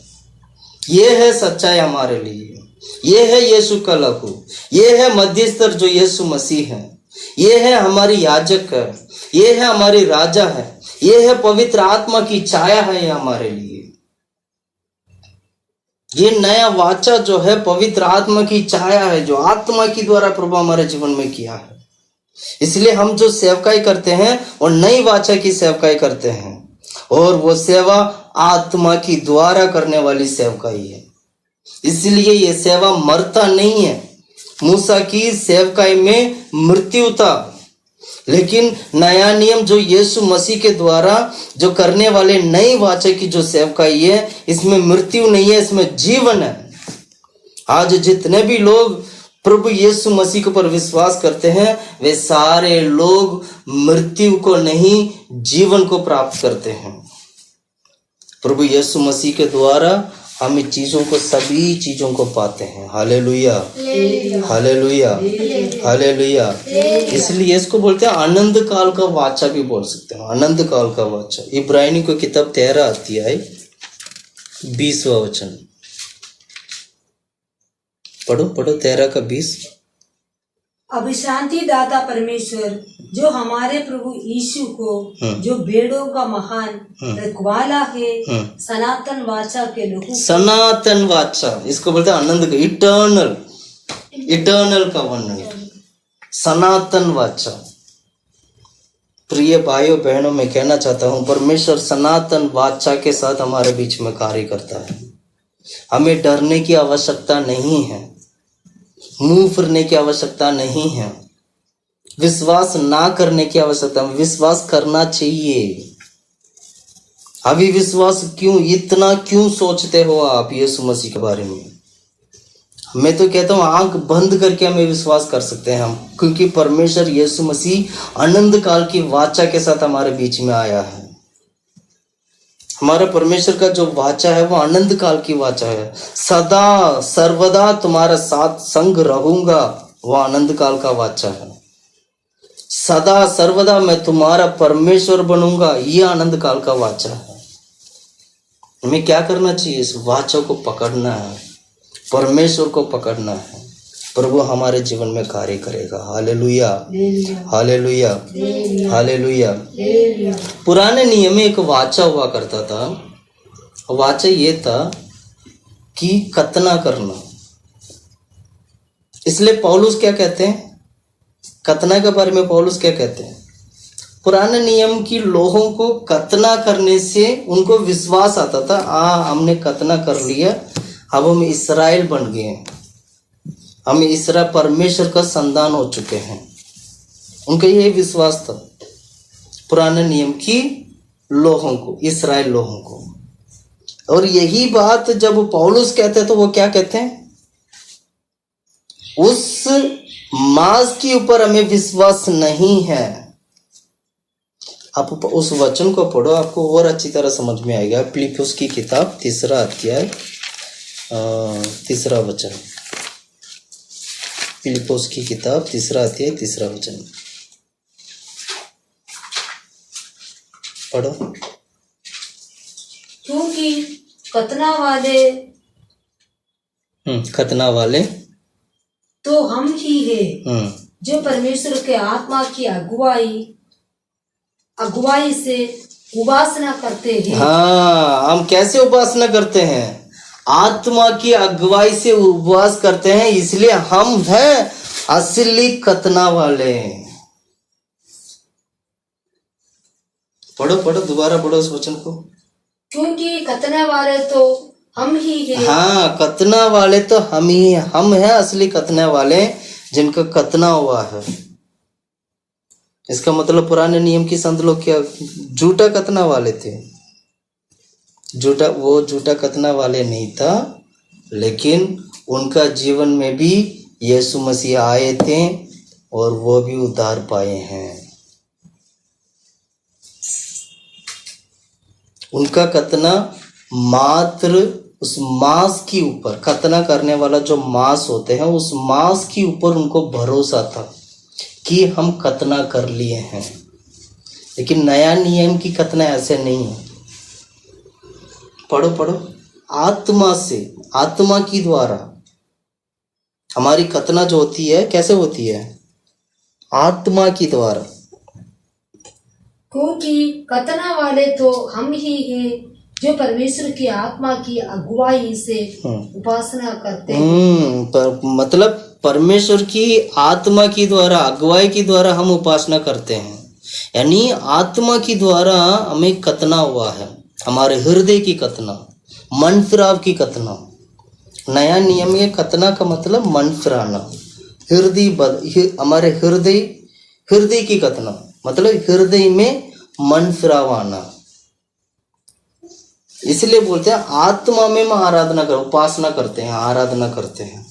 A: ये है सच्चाई हमारे लिए। ये है यीशु का लहू, ये है मध्यस्थ जो यीशु मसीह है, ये है हमारी याजक है, ये है हमारी राजा है, ये है पवित्र आत्मा की छाया है हमारे लिए। ये नया वाचा जो है पवित्र आत्मा की छाया है, जो आत्मा की द्वारा प्रभु हमारे जीवन में किया है। इसलिए हम जो सेवकाई करते हैं और नई वाचा की सेवकाई करते हैं, और वो सेवा आत्मा की द्वारा करने वाली सेवकाई है। इसलिए ये सेवा मरता नहीं है। मूसा की सेवकाई में मृत्यु था, लेकिन नया नियम जो यीशु मसीह के द्वारा जो करने वाले नई वाचा की जो सेवकाई है, इसमें मृत्यु नहीं है, इसमें जीवन है। आज जितने भी लोग प्रभु यीशु मसीह के ऊपर विश्वास करते हैं, वे सारे लोग मृत्यु को नहीं, जीवन को प्राप्त करते हैं। प्रभु यीशु मसीह के द्वारा हम इन चीजों को, सभी चीजों को पाते हैं। Hallelujah, hallelujah, hallelujah. इसलिए इसको बोलते हैं आनंद काल का वाचा भी बोल सकते हैं, आनंद काल का वाचा। इब्रानी को किताब 13 अध्याय 20वां वचन पढ़ो 13 का 20।
C: अभिशांति दाता परमेश्वर जो हमारे प्रभु यीशु को, जो भेड़ों का महान रखवाला है, सनातन वाचा के लहू, सनातन वाचा, इसको बोलते हैं आनंद का, इटर्नल,
A: इटर्नल कवनेंट, सनातन वाचा। प्रिय भाइयों बहनों, मैं कहना चाहता हूं परमेश्वर सनातन वाचा के साथ हमारे बीच में कार्य करता है। हमें डरने की आवश्यकता नहीं है, मुंह फिरने की आवश्यकता नहीं है, विश्वास ना करने की आवश्यकता, विश्वास करना चाहिए। अभी विश्वास क्यों, इतना क्यों सोचते हो आप यीशु मसीह के बारे में? मैं तो कहता हूँ आंख बंद करके हमें विश्वास कर सकते हैं हम, क्योंकि परमेश्वर यीशु मसीह अनंत काल की वाचा के साथ हमारे बीच में आया है। हमारा परमेश्वर का जो वाचा है वो अनंत काल की वाचा है। सदा सर्वदा तुम्हारा साथ संग रहूंगा, वो अनंत काल का वाचा है। सदा सर्वदा मैं तुम्हारा परमेश्वर बनूंगा, ये आनंद काल का वाचा है। हमें क्या करना चाहिए? इस वाचा को पकड़ना है, परमेश्वर को पकड़ना है। प्रभु हमारे जीवन में कार्य करेगा। Hallelujah, hallelujah, hallelujah. पुराने नियम में एक वाचा हुआ करता था। वाचा ये था कि कतना करना। इसलिए पौलुस क्या कहते हैं, कतना के बारे में पौलुस क्या कहते हैं? पुराने नियम की लोगों को कतना करने से उनको विश्वास आता था, हमने कतना कर लिया, अब हम इस्राएल बन गए, हम इस्राएल परमेश्वर का संतान हो चुके हैं। उनका यही विश्वास था पुराने नियम की लोगों को, इस्राएल लोगों को। और यही बात जब पौलुस कहते हैं तो वो क्या कहते हैं? उस मांस के ऊपर हमें विश्वास नहीं है। आप उस वचन को पढ़ो, आपको और अच्छी तरह समझ में आएगा। फिलिप्पियों की किताब 3 अध्याय 3 वचन। फिलिप्पियों की किताब 3 अध्याय 3 वचन पढ़ो।
C: क्योंकि खतना वाले तो हम ही है जो परमेश्वर के आत्मा की अगुवाई से उपासना करते हैं।
A: हाँ, हम कैसे उपासना करते हैं? आत्मा की अगुवाई से उपवास करते हैं, इसलिए हम हैं असली खतना वाले। पढ़ो पढ़ो, दोबारा पढ़ो उस वचन को।
C: क्योंकि खतना वाले तो हम ही हैं।
A: हाँ, खतना वाले तो हम ही हैं, हम हैं असली खतना वाले जिनका खतना हुआ है। इसका मतलब पुराने नियम की संत लोग क्या झूठा खतना वाले थे? वो झूठा खतना वाले नहीं था, लेकिन उनका जीवन में भी यीशु मसीह आए थे और वो भी उद्धार पाए हैं। उनका खतना मात्र उस मांस के ऊपर, खतना करने वाला जो मांस होते हैं उस मांस के ऊपर उनको भरोसा था कि हम खतना कर लिए हैं। लेकिन नया नियम की खतना ऐसे नहीं है। पढ़ो पढ़ो। आत्मा से, आत्मा की द्वारा हमारी खतना जो होती है कैसे होती है? आत्मा की द्वारा।
C: क्योंकि खतना वाले तो हम ही हैं जो परमेश्वर की आत्मा की अगुवाई से उपासना करते हैं।
A: मतलब परमेश्वर की आत्मा की द्वारा, अगुवाई की द्वारा हम उपासना करते हैं। यानी आत्मा की द्वारा हमें खतना हुआ है, हमारे हृदय की खतना, मन फिराव की खतना। नया नियम में खतना का मतलब मन फिराना, हमारे हृदय की खतना मतलब हृदय में मन फिराव आना। इसलिए बोलते हैं आत्मा में हम आराधना कर, उपासना करते हैं, आराधना करते हैं।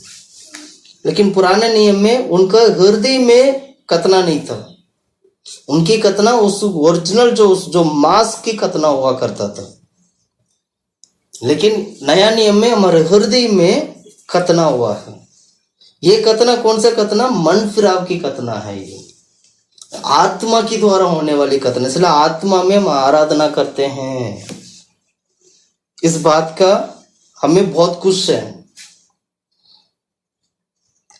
A: लेकिन पुराने नियम में उनका हृदय में खतना नहीं था। उनकी खतना उस ओरिजिनल जो मांस की खतना हुआ करता था। लेकिन नया नियम में हमारे हृदय में खतना हुआ है। ये खतना कौन सा खतना? मन फिराव की खतना है। ये आत्मा की द्वारा होने वाली खतना, इसलिए आत्मा में हम आराधना करते हैं। इस बात का हमें बहुत खुश है।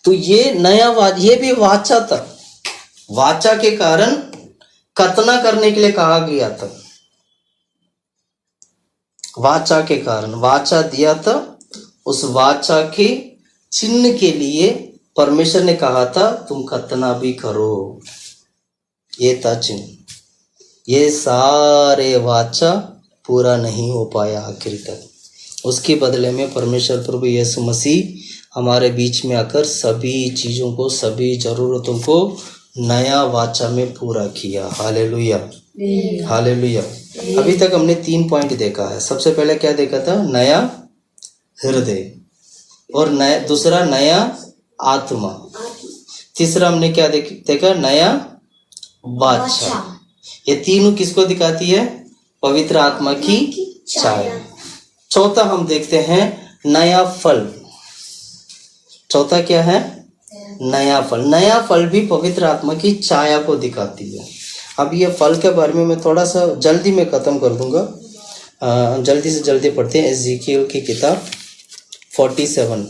A: तो ये नया ये भी वाचा था। वाचा के कारण खतना करने के लिए कहा गया था। वाचा के कारण वाचा दिया था, उस वाचा के चिन्ह के लिए परमेश्वर ने कहा था तुम खतना भी करो, ये था चिन्ह। ये सारे वाचा पूरा नहीं हो पाया आखिर तक, उसके बदले में परमेश्वर प्रभु यीशु मसीह हमारे बीच में आकर सभी चीज़ों को, सभी ज़रूरतों को नया वाचा में पूरा किया। Hallelujah, hallelujah. अभी तक हमने 3 पॉइंट देखा है। सबसे पहले क्या देखा था? नया हृदय, और नया दूसरा नया आत्मा, तीसरा हमने क्या देखा? नया वाचा। ये तीनों किसको दिखाती है? पवित्र आत्मा की छाया। चौथा हम देखते हैं नया फल। चौथा क्या है? नया फल। नया फल भी पवित्र आत्मा की छाया को दिखाती है। अब ये फल के बारे में मैं थोड़ा सा जल्दी में ख़त्म कर दूंगा, जल्दी से जल्दी पढ़ते हैं। एजेकियल की किताब 47,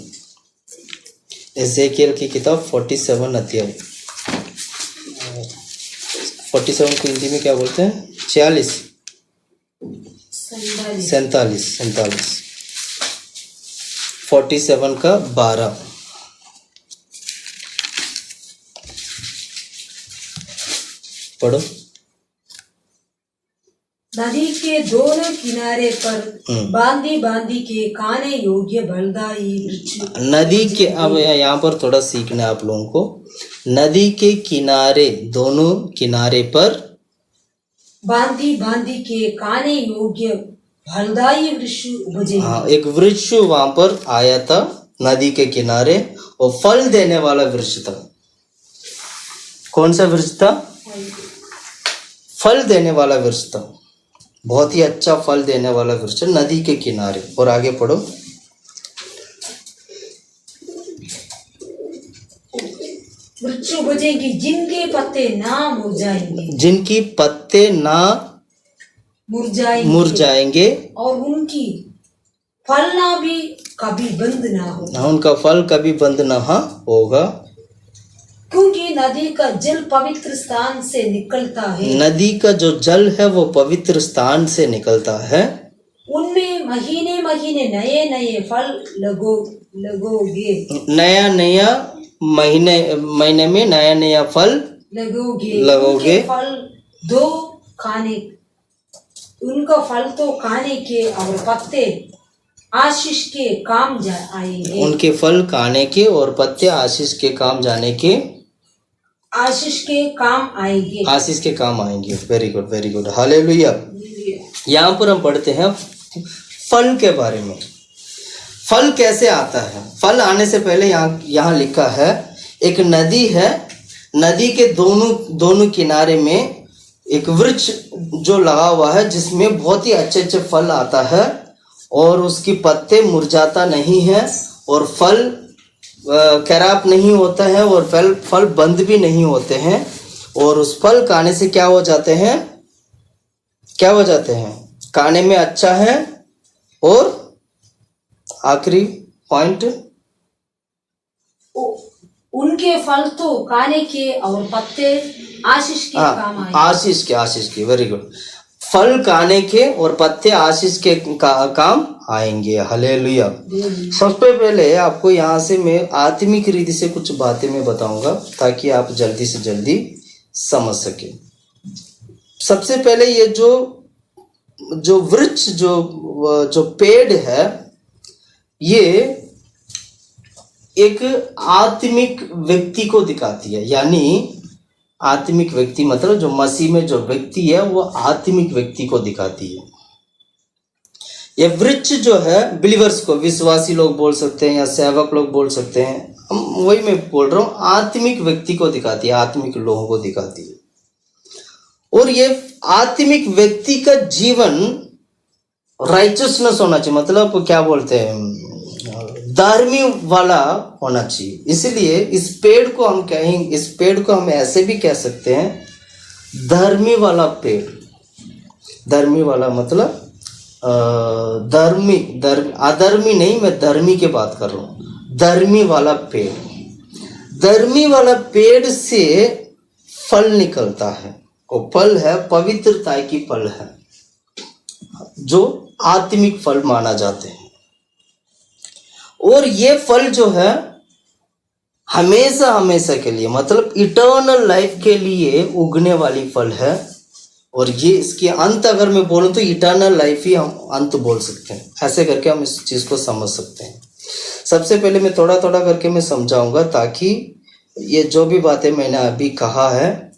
A: एजेकियल की किताब 47 अध्याय 47 को हिंदी में क्या बोलते हैं? 46, 47, 47 का 12 पढ़ो।
C: नदी के दोनों किनारे पर बांधी बांधी के खाने योग्य बलदाई वृक्ष।
A: नदी के, अब यहाँ पर थोड़ा सीखना है आप लोगों को। नदी के किनारे, दोनों किनारे पर
C: बांधी बांधी के खाने योग्य फलदायी वृक्ष उपजे।
A: हाँ, एक वृक्ष वहां पर आया था नदी के किनारे, और फल देने वाला वृक्ष था। कौन सा वृक्ष था? फल देने वाला वृक्ष था, बहुत ही अच्छा फल देने वाला वृक्ष नदी के किनारे। और आगे पढ़ो।
C: वृक्ष उपजेगी जिनके पत्ते ना मुरझाएंगे,
A: जिनकी पत्ते ना मुरझाएंगे,
C: और उनकी फल ना भी कभी बंद ना होगा।
A: उनका फल कभी बंद ना होगा,
C: क्योंकि नदी का जल पवित्र स्थान से निकलता है।
A: नदी का जो जल है वो पवित्र स्थान से निकलता है।
C: उनमें महीने महीने नए नए फल लगोगे।
A: नया नया महीने में नया नया फल लगोगे।
C: फल दो खाने, उनका फल तो खाने के और पत्ते आशीष के काम आएंगे।
A: उनके फल खाने के और पत्ते आशीष के काम जाने के,
C: आशीष के काम आएंगे,
A: आशीष के काम आएंगे। Very good, very good, hallelujah. यहाँ पर हम पढ़ते हैं फल के बारे में। फल कैसे आता है? फल आने से पहले यहाँ लिखा है एक नदी है, नदी के दोनों किनारे में एक वृक्ष जो लगा हुआ है, जिसमें बहुत ही अच्छे अच्छे फल आता है, और उसकी पत्ते मुरझाता नहीं है, और फल खराब नहीं होता है, और फल बंद भी नहीं होते हैं। और उस फल खाने से क्या हो जाते हैं? क्या हो जाते हैं? खाने में अच्छा है, और आखिरी पॉइंट,
C: उनके फल तो खाने के और पत्ते आशीष के काम आएंगे।
A: आशीष के, वेरी गुड। फल खाने के और पत्ते आशीष के काम आएंगे। हालेलुया। सबसे पहले आपको यहाँ से मैं आत्मिक रीति से कुछ बातें मैं बताऊंगा, ताकि आप जल्दी से जल्दी समझ सके। सबसे पहले ये जो वृक्ष, जो पेड़ है, ये एक आत्मिक व्यक्ति को दिखाती है। यानी आत्मिक व्यक्ति मतलब जो मसीह में जो व्यक्ति है, वो आत्मिक व्यक्ति को दिखाती है। ये वृक्ष जो है बिलीवर्स को, विश्वासी लोग बोल सकते हैं या सेवक लोग बोल सकते हैं, वही मैं बोल रहा हूँ, आत्मिक व्यक्ति को दिखाती है, आत्मिक लोगों को दिखाती है। और ये आत्मिक व्यक्ति का जीवन राइचसनेस होना चाहिए, मतलब क्या बोलते हैं, धर्मी वाला होना चाहिए। इसलिए इस पेड़ को हम कहेंगे, इस पेड़ को हम ऐसे भी कह सकते हैं, धर्मी वाला पेड़। धर्मी वाला मतलब अधर्मी नहीं, मैं धर्मी की बात कर रहा हूँ। धर्मी वाला पेड़, धर्मी वाला पेड़ से फल निकलता है, वो फल है पवित्रता की फल है, जो आत्मिक फल माना जाते हैं। और ये फल जो है हमेशा हमेशा के लिए, मतलब इटर्नल लाइफ के लिए उगने वाली फल है। और ये इसकी अंत अगर मैं बोलूँ तो इटर्नल लाइफ ही हम अंत बोल सकते हैं। ऐसे करके हम इस चीज़ को समझ सकते हैं। सबसे पहले मैं थोड़ा थोड़ा करके मैं समझाऊंगा, ताकि ये जो भी बातें मैंने अभी कहा है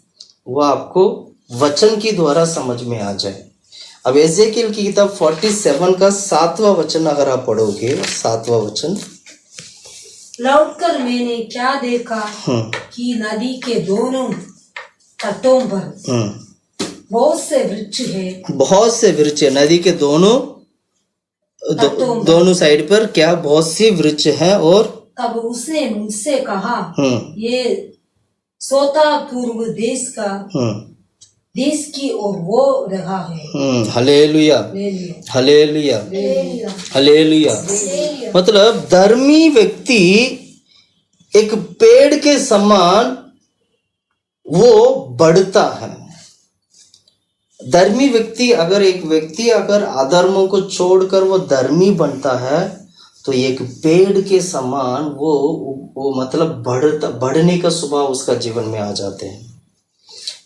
A: वो आपको वचन की द्वारा समझ में आ जाए। अब एजेकिएल की किताब 47 का 7वां वचन अगर आप पढ़ोगे, 7वां वचन,
C: लौटकर मैंने क्या देखा कि नदी के दोनों तटों पर बहुत से वृक्ष है। बहुत से वृक्ष,
A: नदी के दोनों दोनों साइड पर क्या बहुत सी वृक्ष हैं। और
C: तब उसने मुझसे कहा, ये सोता पूर्व देश की ओर वो रहा है।
A: Hallelujah, hallelujah, hallelujah. मतलब धर्मी व्यक्ति एक पेड़ के समान वो बढ़ता है। धर्मी व्यक्ति, अगर एक व्यक्ति अगर अधर्मों को छोड़कर वो धर्मी बनता है तो एक पेड़ के समान वो मतलब बढ़ने का स्वभाव उसका जीवन में आ जाते हैं।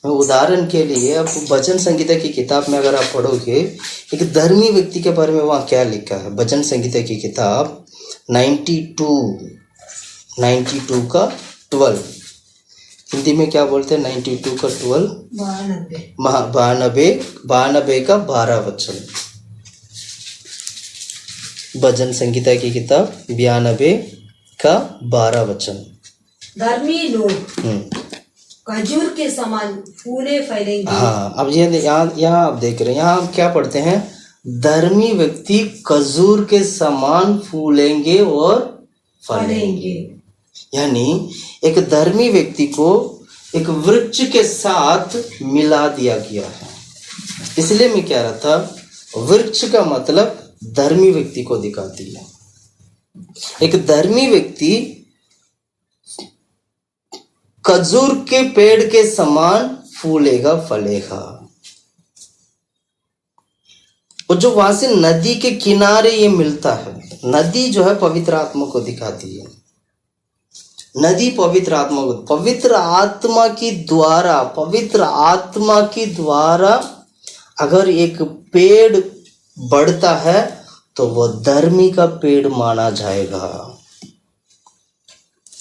A: उदाहरण के लिए आप भजन संगीता की किताब में अगर आप पढ़ोगे एक धर्मी व्यक्ति के बारे में वहाँ क्या लिखा है। भजन संगीता की किताब 92 का 12, हिंदी में क्या बोलते हैं? 92 का 12, 92 का 12 वचन। भजन संगीता की किताब 92 का 12 वचन।
C: धर्मी लोग खजूर के समान फूले फैलेंगे।
A: हाँ, अब ये यहाँ आप देख रहे हैं, यहाँ हम क्या पढ़ते हैं? धर्मी व्यक्ति खजूर के समान फूलेंगे और फलेंगे। यानी एक धर्मी व्यक्ति को एक वृक्ष के साथ मिला दिया गया है। इसलिए मैं कह रहा था, वृक्ष का मतलब धर्मी व्यक्ति को दिखाती है। एक धर्मी व्यक्ति खजूर के पेड़ के समान फूलेगा, फलेगा। और जो वहां से नदी के किनारे ये मिलता है, नदी जो है पवित्र आत्मा को दिखाती है। नदी पवित्र आत्मा को, पवित्र आत्मा की द्वारा अगर एक पेड़ बढ़ता है तो वो धर्मी का पेड़ माना जाएगा।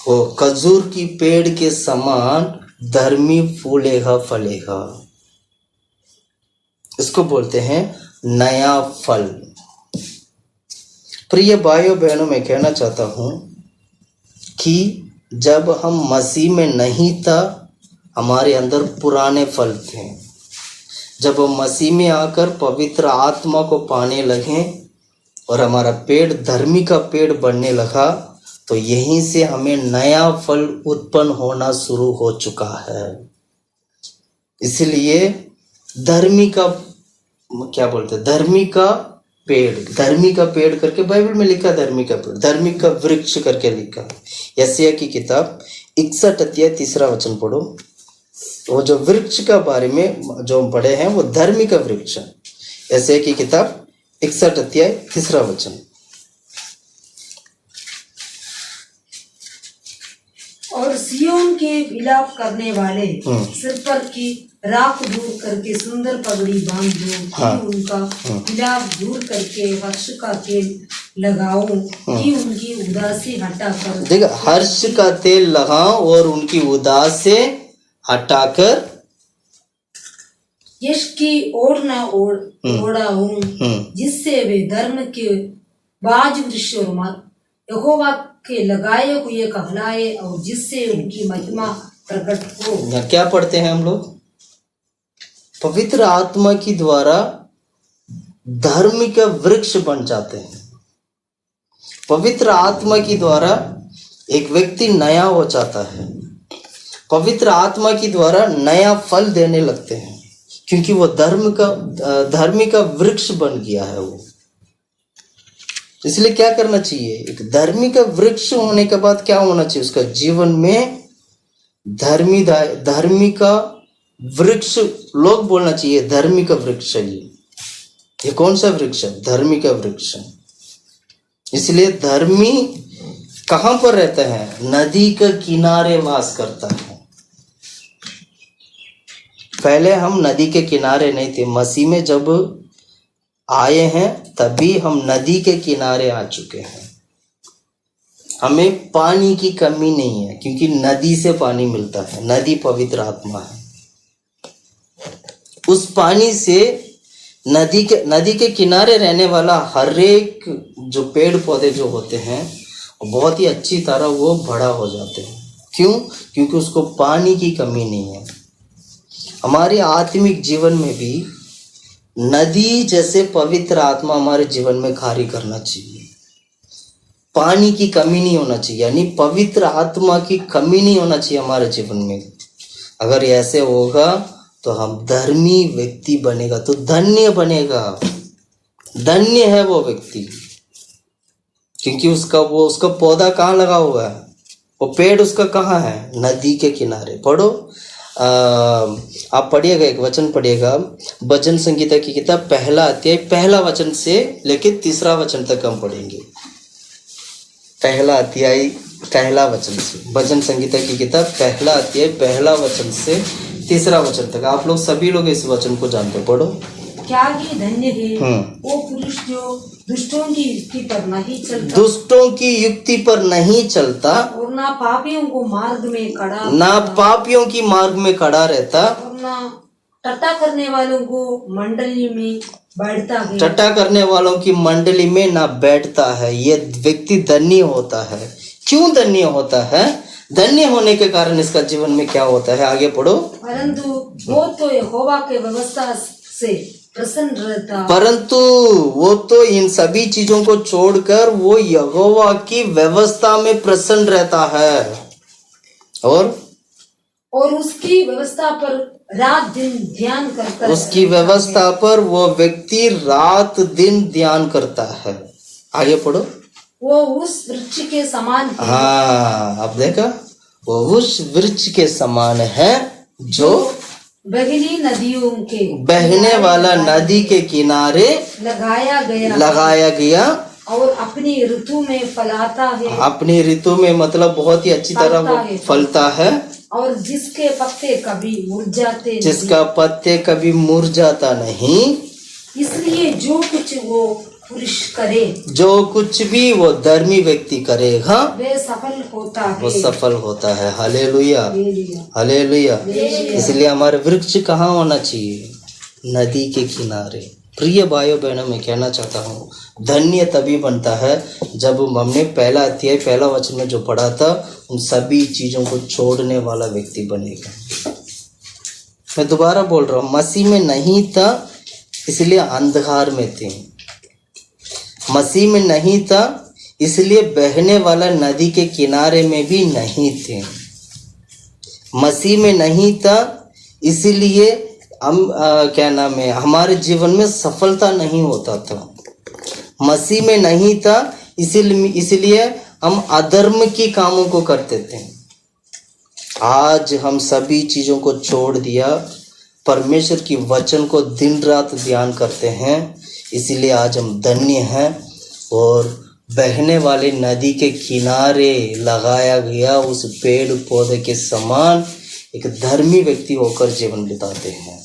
A: वो खजूर की पेड़ के समान धर्मी फूलेगा, फलेगा। इसको बोलते हैं नया फल। प्रिय भाइयों बहनों, मैं कहना चाहता हूं कि जब हम मसीह में नहीं था, हमारे अंदर पुराने फल थे। जब हम मसीह में आकर पवित्र आत्मा को पाने लगे और हमारा पेड़ धर्मी का पेड़ बनने लगा, तो यहीं से हमें नया फल उत्पन्न होना शुरू हो चुका है। इसलिए धर्मी का क्या बोलते हैं? धर्मी का पेड़ करके बाइबल में लिखा, धर्मी का पेड़, धर्मी का वृक्ष करके लिखा। यशायाह की किताब 61 अध्याय 3 वचन पढ़ो। वो जो वृक्ष का बारे में जो हम पढ़े हैं वो धर्मी का वृक्ष है। यशायाह की किताब 61 अध्याय 3 वचन।
C: और सियोन के विलाप करने वाले सिर पर की राख दूर करके सुंदर पगड़ी बांध दो, कि उनका विलाप दूर करके हर्ष का तेल लगाओ, कि उनकी उदासी हटाकर,
A: देखो, हर्ष का तेल लगाओ और उनकी उदासी हटाकर
C: यश की ओर न ओढ़ाऊं, जिससे वे धर्म के बाज वृक्ष और यहोवा के लगाए हुए कहलाए, और जिससे उनकी महिमा प्रकट हो।
A: क्या पढ़ते हैं हम लोग? पवित्र आत्मा की द्वारा धर्म का वृक्ष बन जाते हैं। पवित्र आत्मा की द्वारा एक व्यक्ति नया हो जाता है। पवित्र आत्मा की द्वारा नया फल देने लगते हैं, क्योंकि वो धर्मी का वृक्ष बन गया है वो। इसलिए क्या करना चाहिए? एक धर्मी का वृक्ष होने के बाद क्या होना चाहिए? उसका जीवन में धर्मी का वृक्ष, लोग बोलना चाहिए धर्मी का वृक्ष है ये कौन सा वृक्ष है? धर्मी का वृक्ष है। इसलिए धर्मी कहाँ पर रहता है? नदी के किनारे वास करता है। पहले हम नदी के किनारे नहीं थे, मसीह में जब आए हैं तभी हम नदी के किनारे आ चुके हैं। हमें पानी की कमी नहीं है क्योंकि नदी से पानी मिलता है। नदी पवित्र आत्मा है। उस पानी से नदी के किनारे रहने वाला हर एक जो पेड़ पौधे जो होते हैं बहुत ही अच्छी तरह वो बड़ा हो जाते हैं। क्यों? क्योंकि उसको पानी की कमी नहीं है। हमारे आत्मिक जीवन में भी नदी जैसे पवित्र आत्मा हमारे जीवन में कार्य करना चाहिए। पानी की कमी नहीं होना चाहिए, यानी पवित्र आत्मा की कमी नहीं होना चाहिए हमारे जीवन में। अगर ऐसे होगा तो हम धर्मी व्यक्ति बनेगा, तो धन्य बनेगा। धन्य है वो व्यक्ति, क्योंकि उसका पौधा कहाँ लगा हुआ है? वो पेड़ उसका कहाँ है? नदी के किनारे। पढ़ो, आप पढ़िएगा, एक वचन पढ़िएगा, भजन संगीता की किताब 1 अध्याय 1 वचन से लेके 3 वचन तक हम पढ़ेंगे। 1 अध्याय 1 वचन से, भजन संगीता की किताब 1 अध्याय 1 वचन से 3 वचन तक। आप लोग सभी लोग इस वचन को जानते हो। पढ़ो।
C: क्या ही धन्य है वो पुरुष जो दुष्टों की युक्ति पर नहीं चलता,
A: दुष्टों की युक्ति पर नहीं चलता,
C: और ना पापियों को मार्ग में खड़ा,
A: ना पापियों की मार्ग में खड़ा रहता,
C: और ना टट्टा करने वालों को मंडली में बैठता है।
A: टट्टा करने वालों की मंडली में ना बैठता है। ये व्यक्ति धन्य होता है। क्यों धन्य होता है? धन्य होने के कारण इसका जीवन में क्या होता है? आगे पढ़ो।
C: परंतु वो तो यहोवा के व्यवस्था से प्रसन्न रहता,
A: परंतु वो तो इन सभी चीजों को छोड़कर वो यहोवा की व्यवस्था में प्रसन्न रहता है और
C: उसकी व्यवस्था पर रात दिन ध्यान करता है।
A: उसकी व्यवस्था पर वो व्यक्ति रात दिन ध्यान करता है। आगे पढ़ो।
C: वो उस वृक्ष के समान है।
A: हाँ, अब देखा, वो उस वृक्ष के समान है जो
C: बहनी नदियों के
A: बहने वाला नदी के किनारे लगाया गया
C: और अपनी ऋतु में फलाता है।
A: अपनी ऋतु में मतलब बहुत ही अच्छी तरह वो फलता है,
C: और जिसके पत्ते कभी मुरझाते,
A: जिसका पत्ते कभी मुरझाता नहीं।
C: इसलिए जो कुछ वो पुरुष करे,
A: जो कुछ भी वो धर्मी व्यक्ति करेगा
C: वे सफल होता है।
A: वो सफल होता है। Hallelujah, hallelujah. इसलिए हमारे वृक्ष कहाँ होना चाहिए? नदी के किनारे। प्रिय भाइयों बहनों, मैं कहना चाहता हूँ धन्य तभी बनता है जब हमने 1 अध्याय 1 वचन में जो पढ़ा था उन सभी चीजों को छोड़ने वाला व्यक्ति बनेगा। मैं दोबारा बोल रहा हूँ, मसीह में नहीं था इसलिए अंधकार में थे, मसीह में नहीं था इसलिए बहने वाला नदी के किनारे में भी नहीं थे, मसीह में नहीं था इसलिए हम क्या नाम है, हमारे जीवन में सफलता नहीं होता था, मसीह में नहीं था इसलिए हम अधर्म की कामों को करते थे। आज हम सभी चीजों को छोड़ दिया, परमेश्वर की वचन को दिन रात ध्यान करते हैं, इसीलिए आज हम धन्य हैं और बहने वाले नदी के किनारे लगाया गया उस पेड़ पौधे के समान एक धर्मी व्यक्ति होकर जीवन बिताते हैं।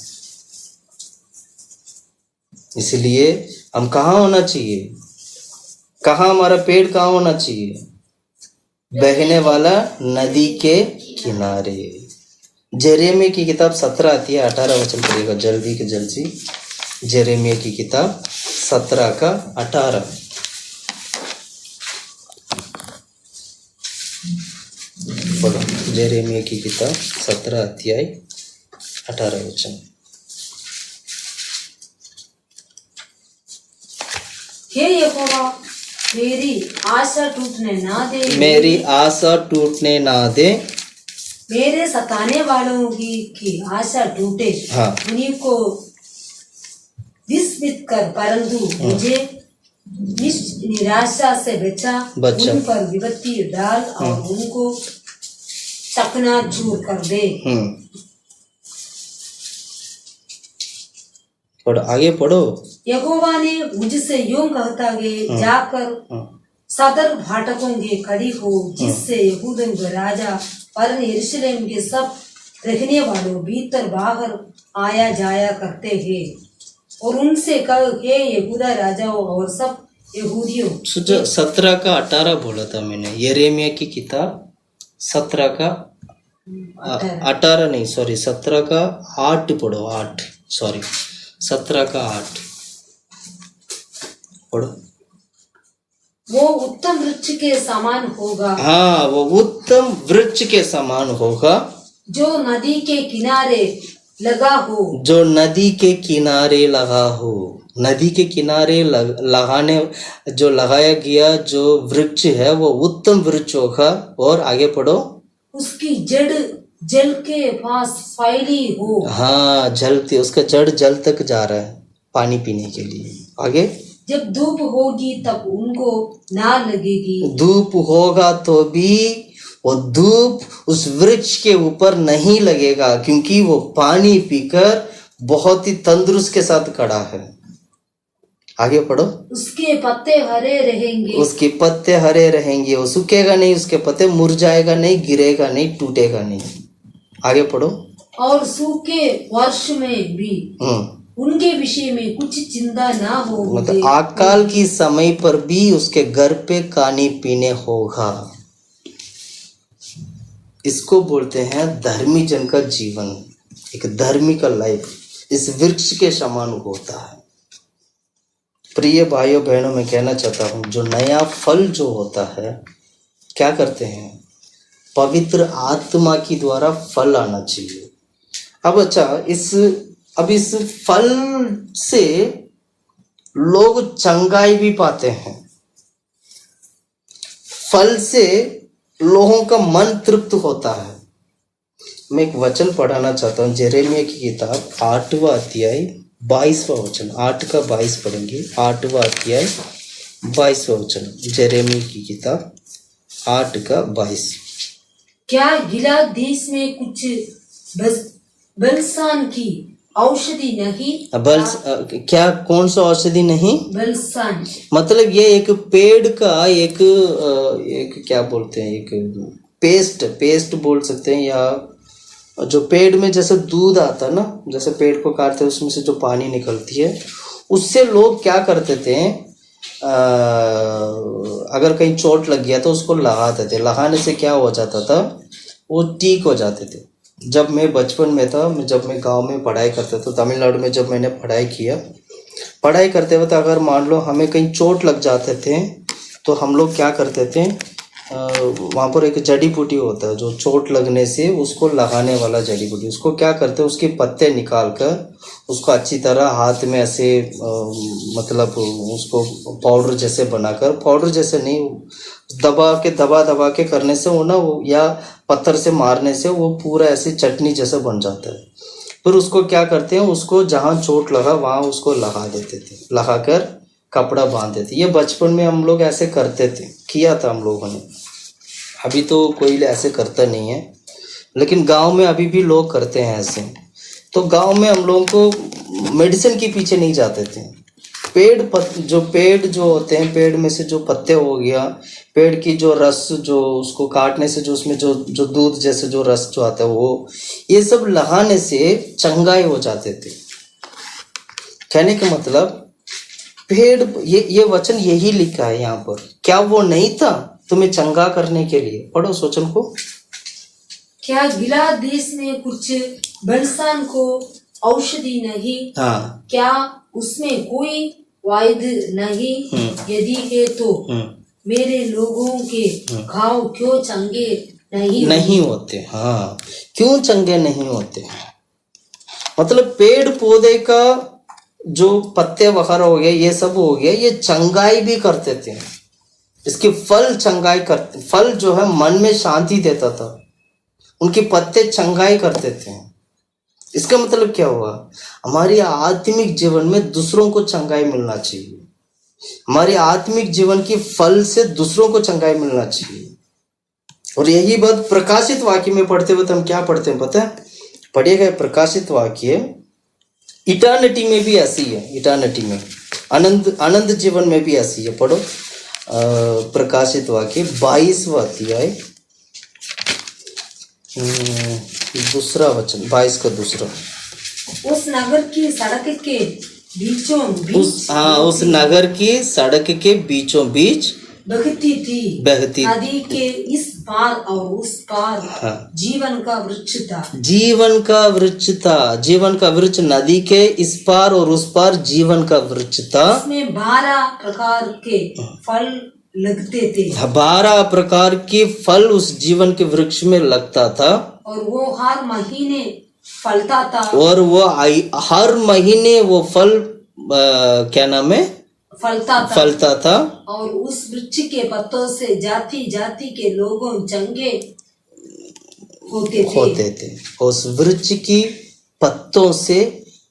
A: इसलिए हम कहाँ होना चाहिए? कहाँ हमारा पेड़ कहाँ होना चाहिए? बहने वाला नदी के किनारे। जेरेमिया की किताब 17 अध्याय 18 वचन पढ़ेगा जल्दी के जल्दी। जेरेमिया की किताब 17 का 18। पढ़ो, जेरेमिया की किताब 17 अध्याय 18 वचन।
C: हे यहोवा, मेरी आशा टूटने ना दे,
A: मेरी आशा टूटने ना दे,
C: मेरे सताने वालों की आशा टूटे।
A: हाँ।
C: उन्हीं को विस्मित कर, परंतु मुझे निराशा से बचा। उन पर विपत्ति डाल और उनको चकनाचूर कर दे।
A: पढ़ो, आगे पढ़ो।
C: यहोवा ने मुझसे यूं कहता है, जाकर
B: सदर फाटकों के खड़ी हो, जिससे यहूदन के राजा और यरूशलेम के सब रहने वालों भीतर बाहर आया जाया करते हैं, और उनसे कहो, हे यहूदा राजाओं और सब यहूदियों।
A: 17 का 18 बोला था मैंने, यिर्मयाह की किताब 17 का 18 नहीं, सॉरी 17 का 8 पढ़ो, 8 सॉरी 17 का 8 पढ़ो।
B: वो उत्तम वृक्ष के समान होगा।
A: हाँ, वो उत्तम वृक्ष के समान होगा,
B: जो नदी के किनारे लगा हो,
A: जो नदी के किनारे लगा हो। नदी के किनारे लगाने जो लगाया गया जो वृक्ष है वो उत्तम वृक्ष होगा। और आगे पढ़ो।
B: उसकी जड़ जल के पास फैली हो।
A: हाँ, जलती, उसका जड़ जल तक जा रहा है पानी पीने के लिए। आगे,
B: जब धूप होगी तब उनको ना लगेगी।
A: धूप होगा तो भी वो धूप उस वृक्ष के ऊपर नहीं लगेगा, क्योंकि वो पानी पीकर बहुत ही तंदुरुस्त के साथ खड़ा है। आगे पढ़ो।
B: उसके पत्ते हरे रहेंगे।
A: उसके पत्ते हरे रहेंगे, वो सूखेगा नहीं, उसके पत्ते मुरझाएगा नहीं, गिरेगा नहीं, टूटेगा नहीं। आगे पढ़ो।
B: और सूखे वर्ष में भी उनके विषय में कुछ चिंता ना हो।
A: मतलब अकाल की समय पर भी उसके घर पे खाने पीने होगा। इसको बोलते हैं धर्मी जन का जीवन, एक धर्मी का लाइफ इस वृक्ष के समान होता है। प्रिय भाइयों बहनों, मैं कहना चाहता हूँ, जो नया फल जो होता है, क्या करते हैं, पवित्र आत्मा की द्वारा फल आना चाहिए। अब अच्छा, इस फल से लोग चंगाई भी पाते हैं। फल से लोगों का मन तृप्त होता है। मैं एक वचन पढ़ाना चाहता हूँ, यिर्मयाह की किताब 8वां अध्याय 22वां वचन, 8 का 22 पढ़ेंगे। 8वां अध्याय 22वां वचन, यिर्मयाह की किताब 8 का 22।
B: क्या गिलाद देश में कुछ बलसान की औषधि नहीं?
A: क्या, कौन सा औषधि नहीं?
B: बलसान
A: मतलब ये एक पेड़ का एक क्या बोलते हैं, एक पेस्ट बोल सकते हैं, या जो पेड़ में जैसे दूध आता है ना, जैसे पेड़ को काटते हैं उसमें से जो पानी निकलती है, उससे लोग क्या करते थे, अगर कहीं चोट लग गया तो उसको लगाते थे। लगाने से क्या हो जाता था, वो ठीक हो जाते थे। जब मैं बचपन में था, जब मैं गांव में पढ़ाई करता था, तमिलनाडु में जब मैंने पढ़ाई करते वक्त अगर मान लो हमें कहीं चोट लग जाते थे तो हम लोग क्या करते थे, वहाँ पर एक जड़ी बूटी होता है जो चोट लगने से उसको लगाने वाला जड़ी बूटी, उसको क्या करते हैं, उसके पत्ते निकाल कर उसको अच्छी तरह हाथ में ऐसे मतलब उसको पाउडर जैसे बनाकर, पाउडर जैसे नहीं, दबा के करने से वो ना, वो या पत्थर से मारने से वो पूरा ऐसे चटनी जैसा बन जाता है। फिर उसको क्या करते हैं, उसको जहाँ चोट लगा वहाँ उसको लगा देते थे, लगाकर कपड़ा बांध देते। ये बचपन में हम लोग ऐसे करते थे, किया था हम लोगों ने। अभी तो कोई ऐसे करता नहीं है, लेकिन गांव में अभी भी लोग करते हैं ऐसे। तो गांव में हम लोगों को मेडिसिन के पीछे नहीं जाते थे। पेड़ जो होते हैं, पेड़ में से जो पत्ते हो गया, पेड़ की जो रस, जो उसको काटने से जो उसमें जो दूध जैसे जो रस जो आता है, वो ये सब लगाने से चंगाई हो जाते थे। कहने का मतलब पेड़, ये वचन यही लिखा है यहाँ पर। क्या वो नहीं था तुम्हें चंगा करने के लिए? पढ़ो उस वचन को।
B: क्या गिलाद देश में कुछ बलसान को औषधि नहीं? हाँ। क्या उसमें कोई वायद नहीं? यदि है तो मेरे लोगों के घाव क्यों चंगे नहीं
A: होते? हाँ, क्यों चंगे नहीं होते? मतलब पेड़ पौधे का जो पत्ते वगैरह हो गए, ये सब हो गया, ये चंगाई भी करते थे। इसके फल चंगाई करते, फल जो है मन में शांति देता था, उनके पत्ते चंगाई करते थे। इसका मतलब क्या हुआ, हमारी आत्मिक जीवन में दूसरों को चंगाई मिलना चाहिए। हमारे आत्मिक जीवन के फल से दूसरों को चंगाई मिलना चाहिए। और यही बात प्रकाशित वाक्य में पढ़ते हुए हम क्या पढ़ते हैं पता है? पढ़िएगा प्रकाशित वाक्य, इटर्निटी में भी ऐसी है, इटर्निटी में, अनंत जीवन में भी ऐसी है। पढ़ो प्रकाशित वाक्य 22वां अध्याय दूसरा वचन, 22 का दूसरा।
C: उस नगर की सड़क के बीचों बीच
A: उस नगर की सड़क के बीचों बीच
C: बहती थी नदी के इस पार और उस पार जीवन का वृक्ष था।
A: जीवन का वृक्ष था। जीवन का वृक्ष नदी के इस पार और उस पार जीवन का वृक्ष था।
C: इसमें 12 प्रकार के फल लगते थे।
A: 12 प्रकार के फल उस जीवन के वृक्ष में लगता था।
C: और वो हर महीने फलता था।
A: और वो हर महीने वो फल क्या नाम है, फलता था।
C: और उस वृक्ष के पत्तों से जाति जाति के लोगों चंगे होते थे।
A: उस वृक्ष की पत्तों से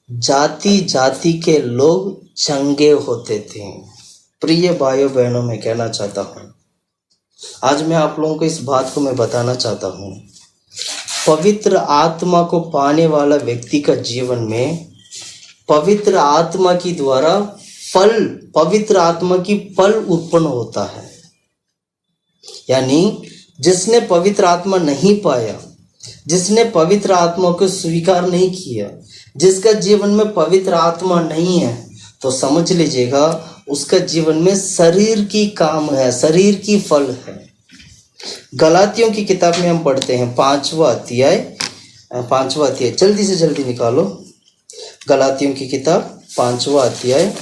A: जाति जाति के लोग चंगे होते थे। प्रिय भाइयों बहनों, मैं कहना चाहता हूँ, आज मैं आप लोगों को इस बात को मैं बताना चाहता हूँ, पवित्र आत्मा को पाने वाला व्यक्ति का जीवन में पवित्र आत्मा की द्वारा फल, पवित्र आत्मा की फल उत्पन्न होता है। यानी जिसने पवित्र आत्मा नहीं पाया, जिसने पवित्र आत्मा को स्वीकार नहीं किया, जिसका जीवन में पवित्र आत्मा नहीं है, तो समझ लीजिएगा उसका जीवन में शरीर की काम है, शरीर की फल है। गलातियों की किताब में हम पढ़ते हैं 5वां अध्याय, जल्दी से जल्दी निकालो। गलातियों की किताब 5वां अध्याय,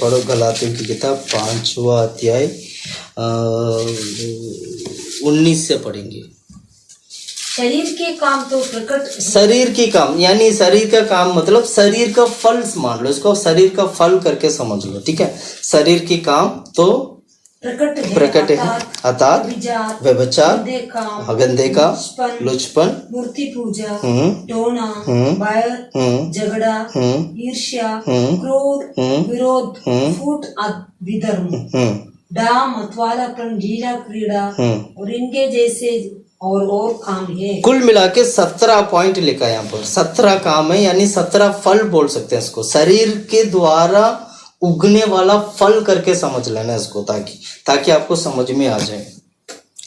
A: पढ़ो। गलातियों की किताब 5वां अध्याय 19 से पढ़ेंगे।
C: शरीर के काम तो प्रकट,
A: शरीर की काम यानी शरीर का काम मतलब शरीर का फल मान लो, इसको शरीर का फल करके समझ लो, ठीक है। शरीर की काम तो प्रकट है, अर्थात व्यभिचार, गंदे काम, लुचपन,
C: मूर्ति पूजा, टोना, बैर, झगड़ा, ईर्ष्या, क्रोध, विरोध, फूट, विधर्म, डाम, मतवालापन, लीला क्रीड़ा और इनके जैसे और काम है।
A: कुल मिला के 17 पॉइंट लिखा है यहाँ पर। 17 काम है, यानी 17 फल बोल सकते हैं इसको। शरीर के द्वारा उगने वाला फल करके समझ लेना इसको, ताकि आपको समझ में आ जाए।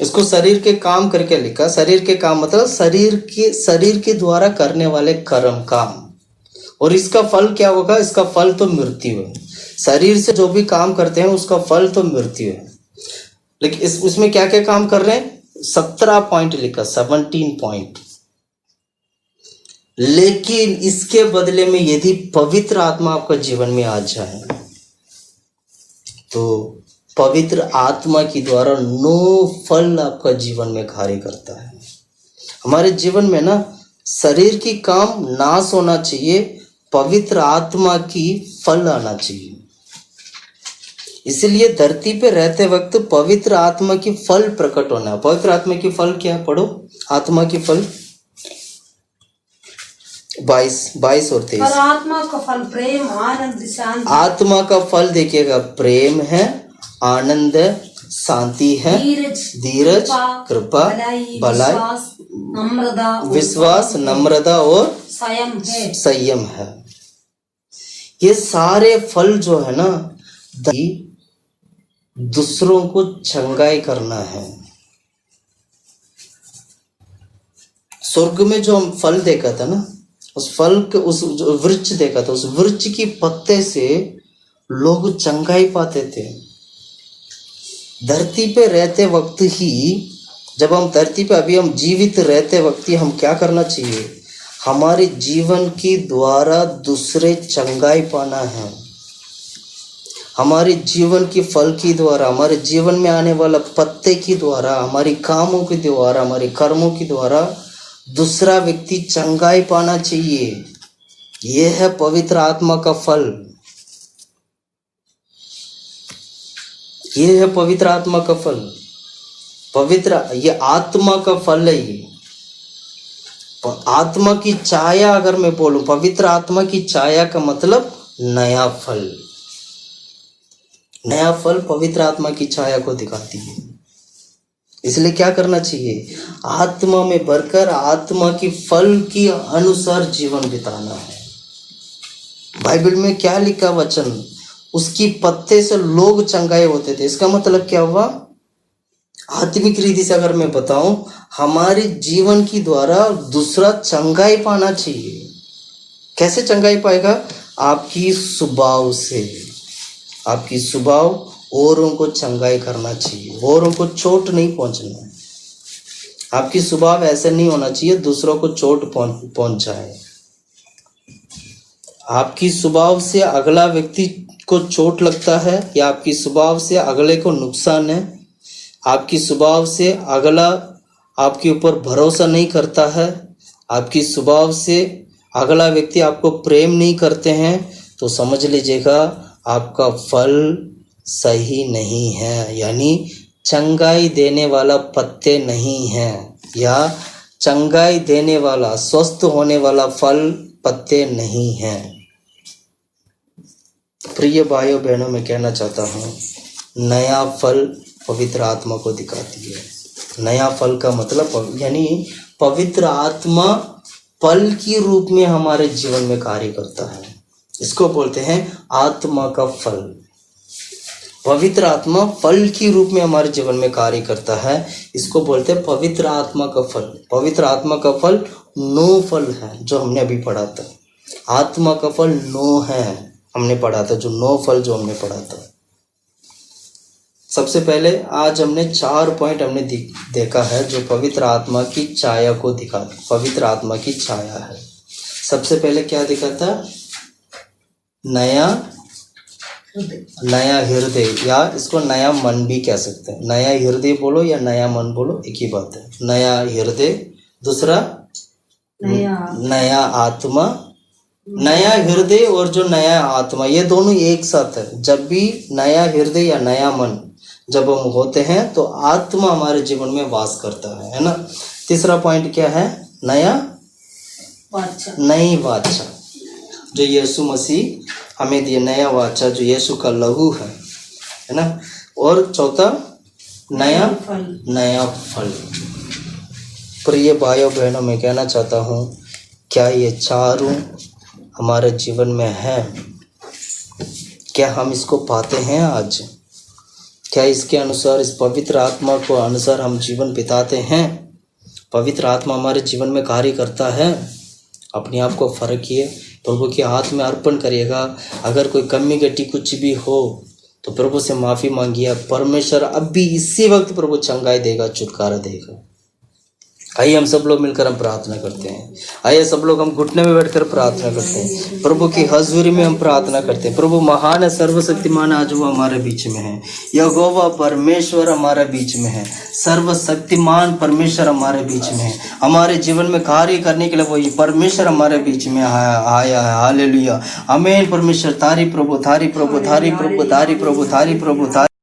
A: इसको शरीर के काम करके लिखा। शरीर के काम मतलब शरीर के द्वारा करने वाले कर्म काम। और इसका फल क्या होगा? इसका फल तो मृत्यु है। शरीर से जो भी काम करते हैं उसका फल तो मृत्यु है। लेकिन इसमें क्या क्या काम कर रहे हैं? 17 पॉइंट लिखा, 17 पॉइंट। लेकिन इसके बदले में यदि पवित्र आत्मा आपका जीवन में आ जाए तो पवित्र आत्मा की द्वारा 9 फल आपका जीवन में कार्य करता है। हमारे जीवन में ना शरीर की काम नाश होना चाहिए, पवित्र आत्मा की फल आना चाहिए। इसलिए धरती पे रहते वक्त पवित्र आत्मा की फल प्रकट होना है। पवित्र आत्मा की फल क्या? पढ़ो, आत्मा की फल 22 और 23।
C: आत्मा का फल प्रेम, आनंद, शांति। आत्मा का
A: फल देखिएगा, प्रेम है, आनंद, शांति है, धीरज, कृपा, भलाई, विश्वास, नम्रता और संयम है। ये सारे फल जो है ना, दूसरों को चंगाई करना है। स्वर्ग में जो हम फल देखा था ना, उस फल के उस वृक्ष देखा था, उस वृक्ष की पत्ते से लोग चंगाई पाते थे। धरती पे रहते वक्त ही, जब हम धरती पे अभी हम जीवित रहते वक्त ही हम क्या करना चाहिए? हमारे जीवन के द्वारा दूसरे चंगाई पाना है। हमारे जीवन की फल की द्वारा, हमारे जीवन में आने वाला पत्ते की द्वारा, हमारी कामों के द्वारा, हमारे कर्मों की द्वारा दूसरा व्यक्ति चंगाई पाना चाहिए। यह है पवित्र आत्मा का फल। यह है पवित्र आत्मा का फल। ये आत्मा का फल है। ये आत्मा की छाया, अगर मैं बोलूं पवित्र आत्मा की छाया का मतलब नया फल। नया फल पवित्र आत्मा की छाया को दिखाती है। इसलिए क्या करना चाहिए? आत्मा में भरकर आत्मा की फल के अनुसार जीवन बिताना है। बाइबल में क्या लिखा वचन, उसकी पत्ते से लोग चंगाई होते थे। इसका मतलब क्या हुआ, आत्मिक रीति से अगर मैं बताऊं, हमारे जीवन की द्वारा दूसरा चंगाई पाना चाहिए। कैसे चंगाई पाएगा? आपकी स्वभाव से। आपकी स्वभाव औरों को चंगाई करना चाहिए, औरों को चोट नहीं पहुंचना है। आपकी स्वभाव ऐसे नहीं होना चाहिए दूसरों को चोट पहुंचाए। आपकी स्वभाव से अगला व्यक्ति को चोट लगता है या आपकी स्वभाव से अगले को नुकसान है, आपकी स्वभाव से अगला आपके ऊपर भरोसा नहीं करता है, आपकी स्वभाव से अगला व्यक्ति आपको प्रेम नहीं करते हैं, तो समझ लीजिएगा आपका फल सही नहीं है, यानी चंगाई देने वाला पत्ते नहीं है, या चंगाई देने वाला, स्वस्थ होने वाला फल पत्ते नहीं है। प्रिय भाइयों बहनों, मैं कहना चाहता हूँ, नया फल पवित्र आत्मा को दिखाती है। नया फल का मतलब यानी पवित्र आत्मा फल के रूप में हमारे जीवन में कार्य करता है। इसको बोलते हैं आत्मा का फल। पवित्र आत्मा फल के रूप में हमारे जीवन में कार्य करता है, इसको बोलते हैं पवित्र आत्मा का फल। पवित्र आत्मा का फल 9 फल है जो हमने अभी पढ़ा था। आत्मा का फल 9 है, हमने पढ़ा था, जो 9 फल जो हमने पढ़ा था। सबसे पहले आज हमने 4 पॉइंट हमने देखा है जो पवित्र आत्मा की छाया को दिखाता। पवित्र आत्मा की छाया है। सबसे पहले क्या दिखा था? नया हृदय, या इसको नया मन भी कह सकते हैं। नया हृदय बोलो या नया मन बोलो, एक ही बात है। नया हृदय, दूसरा नया आत्मा। नया हृदय और जो नया आत्मा, ये दोनों एक साथ है। जब भी नया हृदय या नया मन जब हम होते हैं तो आत्मा हमारे जीवन में वास करता है ना। तीसरा पॉइंट क्या है? नई वाचा जो यीशु मसीह हमें दिए, नया वाचा जो यीशु का लहू है ना। और चौथा नया फल। प्रिय भाइयों बहनों, मैं कहना चाहता हूँ, क्या ये चारों हमारे जीवन में है? क्या हम इसको पाते हैं आज? क्या इसके अनुसार, इस पवित्र आत्मा को अनुसार हम जीवन बिताते हैं? पवित्र आत्मा हमारे जीवन में कार्य करता है। अपने आप को फर्किए, प्रभु के हाथ में अर्पण करिएगा। अगर कोई कमी गटी कुछ भी हो तो प्रभु से माफ़ी मांगिए। परमेश्वर अब भी इसी वक्त प्रभु चंगाई देगा, छुटकारा देगा। आइए हम सब लोग मिलकर हम प्रार्थना करते हैं। आइए सब लोग हम घुटने में बैठकर प्रार्थना करते हैं। प्रभु की हजूरी में हम प्रार्थना करते हैं। प्रभु महान है, सर्वशक्तिमान, आज वो हमारे बीच में है। यहोवा परमेश्वर हमारे बीच में है। सर्वशक्तिमान परमेश्वर हमारे बीच में है। हमारे जीवन में कार्य करने के लिए वही परमेश्वर हमारे बीच में आया है। हालेलुया, आमीन। परमेश्वर तारी प्रभु, थारी प्रभु, थारी प्रभु, थारी प्रभु, थारी प्रभु, थारी